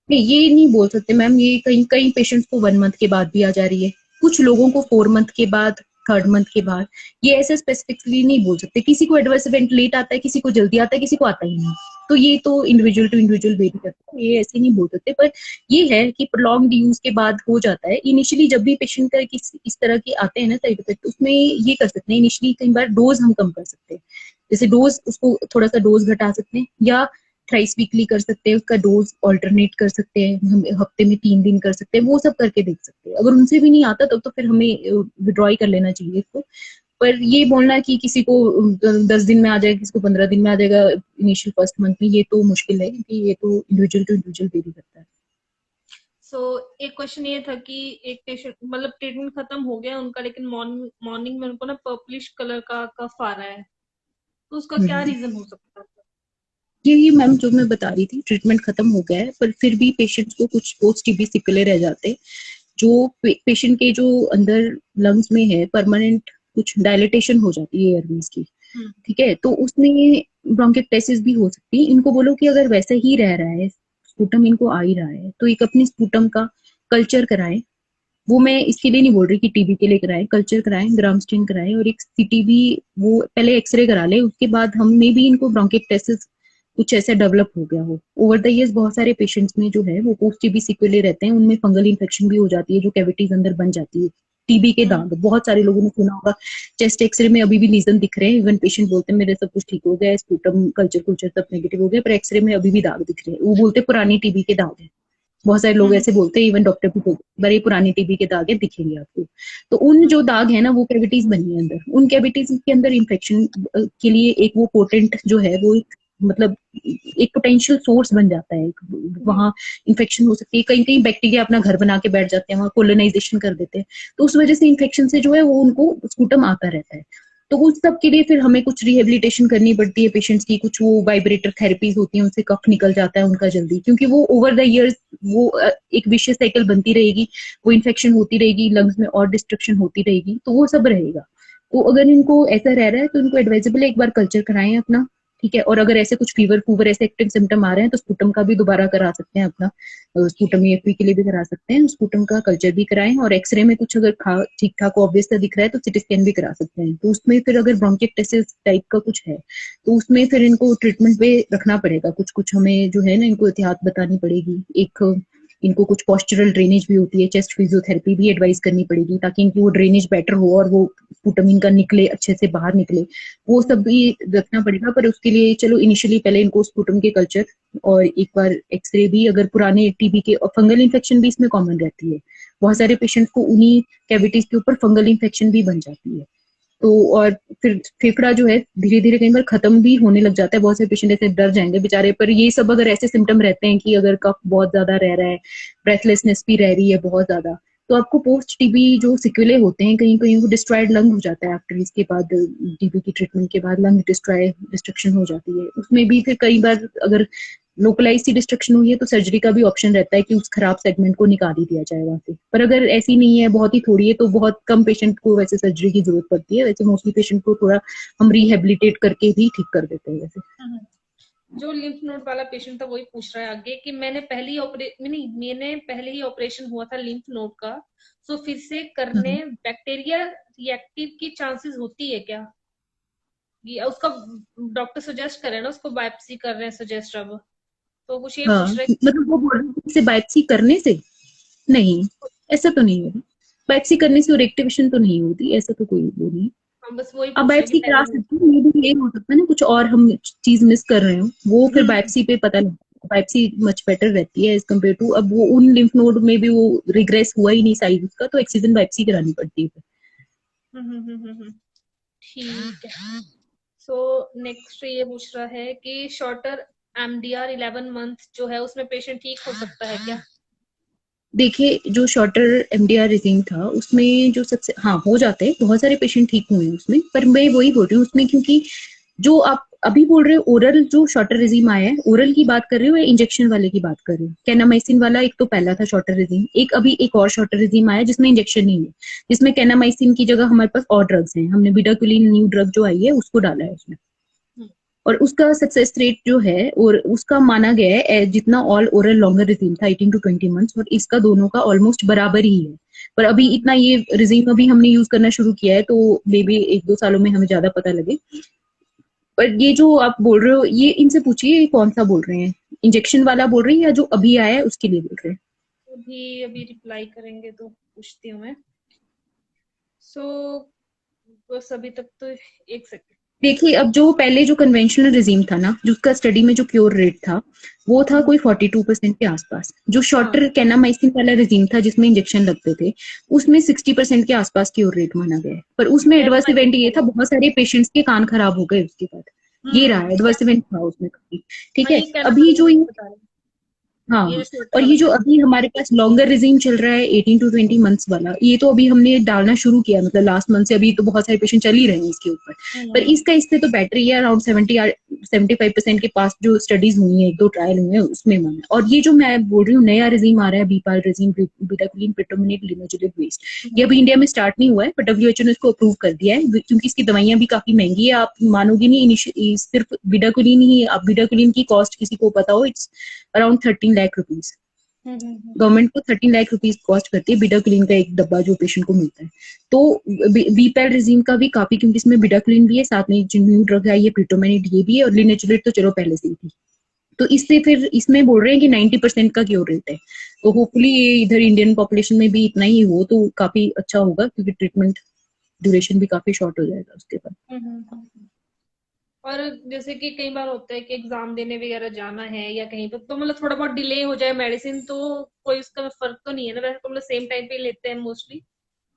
नहीं, ये नहीं बोल सकते मैम। ये कई कई पेशेंट्स को 1 मंथ के बाद भी आ जा रही है, कुछ लोगों को 4 मंथ के बाद, 3rd मंथ के बाद। ये ऐसे स्पेसिफिकली नहीं बोल सकते। किसी को एडवर्स इवेंट लेट आता है, किसी को जल्दी आता है, किसी को आता ही नहीं। तो ये तो इंडिविजुअल टू इंडिविजुअल वेरी करता है, ये ऐसे नहीं बोल सकते। पर ये है कि प्रोलॉन्ग्ड यूज के बाद हो जाता है। इनिशियली जब भी पेशेंट का इस तरह के आते हैं ना साइड इफेक्ट, उसमें ये कर सकते हैं इनिशियली कई बार डोज हम कम कर सकते हैं। जैसे डोज, उसको थोड़ा सा डोज घटा सकते हैं, या थ्राइस वीकली कर सकते हैं, उसका डोज ऑल्टरनेट कर सकते हैं, हम हफ्ते में 3 दिन कर सकते हैं, वो सब करके देख सकते हैं। अगर उनसे भी नहीं आता तब तो फिर हमें विड्रॉ कर लेना चाहिए इसको। पर ये बोलना कि किसी को 10 दिन में आ जाएगा, किसी को 15 दिन में आ जाएगा इनिशियल फर्स्ट मंथ में, ये तो मुश्किल है, क्योंकि ये तो इंडिविजुअल टू इंडिविजुअल वेरी करता है। एक क्वेश्चन ये था कि एक पेशेंट मतलब ट्रीटमेंट खत्म हो गया उनका, लेकिन मॉर्निंग में उनको ना पर्पलिश कलर का कफ आ रहा है, तो उसका क्या रीजन हो सकता है? ये मैम जो मैं बता रही थी, ट्रीटमेंट खत्म हो गया है पर फिर भी पेशेंट्स को कुछ पोस्ट टीबी सिकुले रह जाते हैं, जो पेशेंट के जो अंदर लंग्स में है परमानेंट कुछ डायलिटेशन हो जाती है एयरवेज की। ठीक है, तो उसमें ब्रोंकिक्टेसिस भी हो सकती है। इनको बोलो कि अगर वैसे ही रह रहा है, स्पूटम इनको आ ही रहा है, तो एक अपनी स्पूटम का कल्चर कराएं। वो मैं इसके लिए नहीं बोल रही कि टीबी के लिए कराएं, कल्चर कराएं, ग्राम स्टेन कराएं, और एक सीटी भी, वो पहले एक्सरे करा ले, उसके बाद हम में भी इनको ब्रोंकिक्टेसिस कुछ ऐसा डेवलप हो गया हो। ओवर द इयर्स बहुत सारे पेशेंट्स में जो है वो पोस्ट टीबी सिक्वेले रहते हैं, उनमें फंगल इन्फेक्शन भी हो जाती है, जो कैविटीज अंदर बन जाती है। टीबी के दाग बहुत सारे लोगों ने सुना होगा, चेस्ट एक्सरे में अभी भी लीजन दिख रहे हैं। इवन पेशेंट बोलते हैं मेरे सब कुछ ठीक हो गया, स्पूटम कल्चर कुल्चर सब नेगेटिव हो गया, पर एक्सरे में अभी भी दाग दिख रहे हैं। वो बोलते पुरानी टीबी के दाग है। बहुत सारे लोग ऐसे बोलते हैं, इवन डॉक्टर भी बोलते हैं बड़े पुरानी टीबी के दाग है, दिखेंगे आपको। तो उन जो दाग है ना, वो कैविटीज बनी है अंदर, उन कैविटीज के अंदर इन्फेक्शन के लिए एक वो पोटेंट जो है वो मतलब एक पोटेंशियल सोर्स बन जाता है। वहां इन्फेक्शन हो सकती है, कहीं कहीं बैक्टीरिया अपना घर बना के बैठ जाते हैं, वहां कोलोनाइजेशन कर देते हैं, तो उस वजह से इन्फेक्शन से जो है वो उनको स्पूटम आता रहता है। तो उस सब के लिए फिर हमें कुछ रिहेबिलिटेशन करनी पड़ती है पेशेंट्स की, कुछ वो वाइब्रेटर थेरेपीज होती हैं, उनसे कफ निकल जाता है उनका जल्दी, क्योंकि वो ओवर द इयर्स वो एक विशियस साइकिल बनती रहेगी, वो इन्फेक्शन होती रहेगी, लंग्स में और डिस्ट्रक्शन होती रहेगी, तो वो सब रहेगा। तो अगर इनको ऐसा रह रहा है तो इनको एडवाइजेबल है एक बार कल्चर कराएं अपना। ठीक है, और अगर ऐसे कुछ फीवर ऐसे एक्टिव सिम्टम आ रहे हैं तो स्पूटम का भी दोबारा करा सकते हैं अपना, स्पूटम ईएफपी के लिए भी करा सकते हैं, स्पूटम का कल्चर भी कराएं, और एक्सरे में कुछ अगर ठीक ठाक ऑब्वियस दिख रहा है तो सिटी स्कैन भी करा सकते हैं। तो उसमें फिर अगर ब्रोंकिक्टेसिस टाइप का कुछ है तो उसमें फिर इनको ट्रीटमेंट पे रखना पड़ेगा। कुछ कुछ हमें जो है ना इनको एहतियात बतानी पड़ेगी। एक इनको कुछ पॉस्चरल ड्रेनेज भी होती है, चेस्ट फिजियोथेरेपी भी एडवाइस करनी पड़ेगी, ताकि इनकी वो ड्रेनेज बेटर हो और वो स्पूटम इनका निकले, अच्छे से बाहर निकले, वो सब भी रखना पड़ेगा। पर उसके लिए चलो इनिशियली पहले इनको स्पूटम के कल्चर और एक बार एक्सरे भी, अगर पुराने टीबी के, और फंगल इन्फेक्शन भी इसमें कॉमन रहती है, बहुत सारे पेशेंट को उन्हीं कैविटीज के ऊपर फंगल इन्फेक्शन भी बन जाती है। तो और फिर फेफड़ा जो है धीरे धीरे कई बार खत्म भी होने लग जाता है, बहुत से पेशेंट ऐसे डर जाएंगे बेचारे। पर ये सब अगर ऐसे सिम्टम रहते हैं कि अगर कफ बहुत ज्यादा रह रहा है, ब्रेथलेसनेस भी रह रही है बहुत ज्यादा, तो आपको पोस्ट टीबी जो सिक्वेले होते हैं, कहीं कहीं वो डिस्ट्रॉयड लंग हो जाता है आफ्टर इसके बाद, टीबी की ट्रीटमेंट के बाद लंग डिस्ट्रक्शन हो जाती है। उसमें भी फिर कई बार अगर लोकलाइज सी डिस्ट्रक्शन हुई है तो सर्जरी का भी ऑप्शन रहता है कि उस खराब सेगमेंट को निकाल ही दिया जाए वहां से। पर अगर ऐसी नहीं है, बहुत ही थोड़ी है, तो बहुत कम पेशेंट को वैसे सर्जरी की जरूरत पड़ती है। वैसे मोस्टली पेशेंट को थोड़ा हम रिहेबिलिटेट करके भी ठीक कर देते हैं वैसे। जो लिम्फ नोड वाला पेशेंट था वही पूछ रहा है आगे कि मैंने पहले ही ऑपरेशन हुआ था लिम्फ नोड का, तो फिर से करने बैक्टीरिया रिएक्टिव की चांसेस होती है क्या? ये उसका डॉक्टर सजेस्ट कर रहे हैं ना, उसको बायोप्सी कर रहे हैं सजेस्ट अब, तो कुछ ये हाँ, पूछ रहे मतलब वो बोल रहे हैं से बायोप्सी करने से नहीं, ऐसा तो नहीं होगा। बायोप्सी करने से और एक्टिवेशन तो नहीं होती, ऐसा तो कोई वो नहीं। हम बस वही आप पूछ रहे हैं कि बायोप्सी करा पहले। सकते हैं, ये भी ये हो सकता है ना कुछ और हम चीज मिस कर रहे हो, वो फिर बायोप्सी पे पता लगता है। बायोप्सी मच बेटर रहती है एज कम्पेयर टू, अब वो उन लिम्फ नोड में भी वो रिग्रेस हुआ ही नहीं साइज उसका, तो एक्सीजन बायोप्सी करानी पड़ती है। ठीक है। सो नेक्स्ट ये पूछ रहा है कि शॉर्टर एमडीआर 11 मंथ जो है उसमें पेशेंट ठीक हो सकता है क्या? देखिए जो शॉर्टर एमडीआर रिजीम था उसमें जो सबसे हाँ हो जाते हैं, बहुत सारे पेशेंट ठीक हुए हैं उसमें, पर मैं वही बोल रही हूँ उसमें, क्योंकि जो आप अभी बोल रहे हो ओरल जो शॉर्टर रिजीम आया है, ओरल की बात कर रहे हो या इंजेक्शन वाले की बात कर रहे हो? कैनामाइसिन वाला एक तो पहला था शॉर्टर रिजीम, एक अभी एक और शॉर्टर रिजीम आया जिसमें इंजेक्शन नहीं है, जिसमें कैनामाइसिन की जगह हमारे पास और ड्रग्स हैं, हमने बिडाक्विलिन न्यू ड्रग जो आई है उसको डाला है उसमें, और उसका सक्सेस रेट जो है और उसका माना गया है जितना ऑल ओरल लॉन्गर रिजीम था 18 to 20 मंथ्स, और इसका दोनों का ऑलमोस्ट बराबर ही है। पर अभी इतना ये रिजीम अभी हमने यूज करना शुरू किया है, तो मे बी 1-2 सालों में हमें ज्यादा पता लगे। पर ये जो आप बोल रहे हो, ये इनसे पूछिए ये कौन सा बोल रहे हैं, इंजेक्शन वाला बोल रहे हैं या जो अभी आया है उसके लिए बोल रहे हैं? अभी रिप्लाई करेंगे तो पूछती हूँ मैं। सो बस अभी तक तो एक सेकंड। देखिए अब जो पहले जो कन्वेंशनल रिजीम था ना, जिसका स्टडी में जो क्योर रेट था वो था कोई 42% के आसपास। जो शॉर्टर कैनामाइसिन वाला रिजीम था जिसमें इंजेक्शन लगते थे, उसमें 60% के आसपास क्योर रेट माना गया है। पर उसमें एडवर्स इवेंट ये था, बहुत सारे पेशेंट्स के कान खराब हो गए उसके बाद, ये रहा एडवर्स इवेंट था उसमें काफी। ठीक हाँ, है, ये अभी जो कैनामाइसिन बता रहे हैं, हाँ ये हाँ, जो शॉर्टर और वाला ये जो अभी हमारे पास लॉन्गर रिजीम चल रहा है 18 to 20 मंथ्स वाला, ये तो अभी हमने डालना शुरू किया, मतलब लास्ट मंथ से, अभी तो बहुत सारे पेशेंट चल ही रहे हैं इसके ऊपर। पर इसका इससे तो बेटर ही है, अराउंड 75% के पास जो स्टडीज हुई है, 1-2 ट्रायल हुए हैं उसमें मन है। और ये जो मैं बोल रही हूँ नया रिजीम आ रहा है, बीपाल रिजीम, बीटाक्विलिन प्रिटोमिनेट लिनोजुलिन वेस्ट, ये अभी इंडिया में स्टार्ट नहीं हुआ है, पर डब्ल्यूएचओ ने इसको अप्रूव कर दिया है, क्योंकि इसकी दवाइयां भी काफी महंगी है। आप मानोगे नहीं, सिर्फ बीटाक्विलिन ही, आप बीटाक्विलिन की कॉस्ट किसी को पता हो, it's around 13 lakh rupees. Government को 13 लाख रुपीज कॉस्ट करती है बिडाक्विलिन का एक डब्बा जो पेशेंट को मिलता है। तो बीपैल रिजीम का भी काफी, क्योंकि इसमें बिडाक्विलिन भी है, साथ में जो न्यू ड्रग है ये प्रिटोमेनेट ये भी है, और लिनेचुलेट तो चलो पहले से ही थी। तो इससे फिर इसमें बोल रहे हैं कि 90% का क्योर रेट है। तो होपफुली ये इधर इंडियन पॉपुलेशन में भी इतना ही हो तो काफी अच्छा होगा, क्योंकि ट्रीटमेंट ड्यूरेशन भी काफी शॉर्ट हो जाएगा उसके बाद। और जैसे कि कई बार होता है कि एग्जाम देने वगैरह जाना है या कहीं पे, तो मतलब थोड़ा बहुत डिले हो जाए मेडिसिन, तो कोई उसका फर्क तो नहीं है ना? वैसे तो मतलब सेम टाइम पे ही लेते हैं मोस्टली,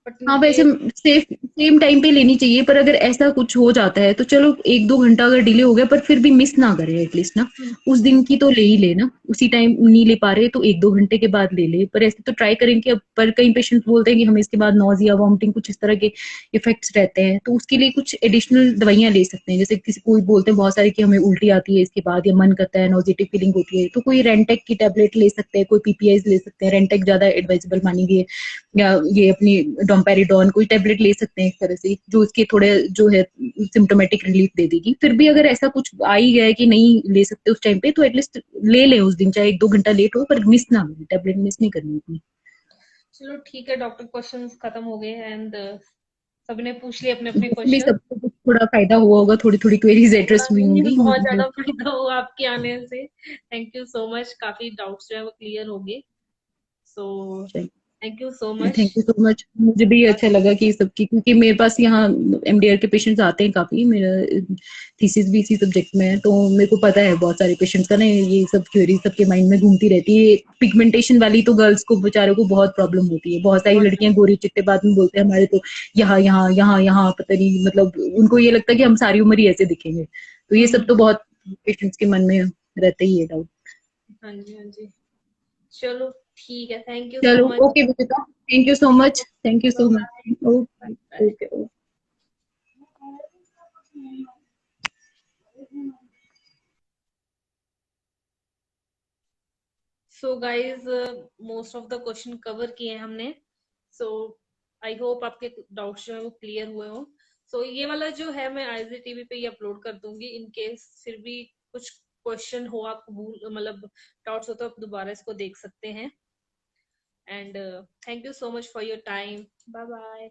बट इन हाँ वैसे केस। सेम टाइम पे लेनी चाहिए, पर अगर ऐसा कुछ हो जाता है तो चलो 1-2 घंटा अगर डिले हो गया, पर फिर भी मिस ना करे एटलीस्ट ना, उस दिन की तो ले ही ले ना, उसी टाइम नहीं ले पा रहे तो 1-2 घंटे के बाद ले ले, पर ऐसे तो ट्राई करेंगे। अब पर कई पेशेंट बोलते हैं कि हमें इसके बाद नोजिया वॉमिटिंग कुछ इस तरह के इफेक्ट्स रहते हैं, तो उसके लिए कुछ एडिशनल दवाइयां ले सकते हैं। जैसे किसी कोई बोलते हैं बहुत सारे कि हमें उल्टी आती है इसके बाद, या मन करता है, नोजेटिव फीलिंग होती है, तो कोई रेंटेक की टेबलेट ले सकते हैं, कोई पीपीआईज ले सकते हैं, रेंटेक ज्यादा एडवाइजेबल मानी गई है, या ये अपनी डोम्पेरिडोन कोई टेबलेट ले सकते हैं इस तरह से, जो इसके थोड़े जो है सिम्टोमेटिक रिलीफ दे देगी। फिर भी अगर ऐसा कुछ आ ही गया है कि नहीं ले सकते उस टाइम पे, तो एटलीस्ट ले लें उस दिन, चाहे 1-2 घंटा लेट हो, पर मिस ना हो, टेबलेट मिस नहीं करनी अपनी। चलो ठीक है डॉक्टर, क्वेश्चंस खत्म हो गए एंड सबने पूछ लिए अपने अपने भी क्वेश्चन। सबको कुछ थोड़ा फायदा हुआ होगा, थोड़ी थोड़ी क्वेरीज एड्रेस हुई मुझे भी होंगी। बहुत ज्यादा फायदा हुआ आपके आने से। थैंक यू सो मच, काफी डाउट्स जो है वो क्लियर हो गए। So thank you so much. Thank you so much, मुझे भी अच्छा लगा कि सबकी, क्योंकि मेरे पास यहाँ एमडीआर के पेशेंट्स आते हैं काफी, मेरा थीसिस भी इसी सब्जेक्ट में है, तो मेरे को पता है बहुत सारे पेशेंट्स का ना ये सब क्वेरी सबके माइंड में घूमती रहती है। पिगमेंटेशन वाली तो गर्ल्स को बेचारों को बहुत प्रॉब्लम होती है, बहुत सारी लड़कियां गोरी चिट्टे बाद में बोलते हैं हमारे तो यहाँ यहाँ यहाँ यहाँ पता नहीं, मतलब उनको ये लगता है कि हम सारी उम्र ही ऐसे दिखेंगे, तो ये सब तो बहुत पेशेंट्स के मन में रहते ही है डाउट। हाँ जी, हाँ जी। चलो ठीक है, थैंक यू सो चलो much. Okay Vijita, thank you so much, thank you so much, okay okay. So guys, most of the question cover किए हैं हमने। सो आई होप आपके डाउट्स जो है वो क्लियर हुए हो। सो ये वाला जो है मैं आईजीटीवी पे ही अपलोड कर दूंगी, इन केस फिर भी कुछ क्वेश्चन हो, आपको भूल मतलब डाउट्स हो, तो आप दोबारा इसको देख सकते हैं। And thank you so much for your time. Bye bye.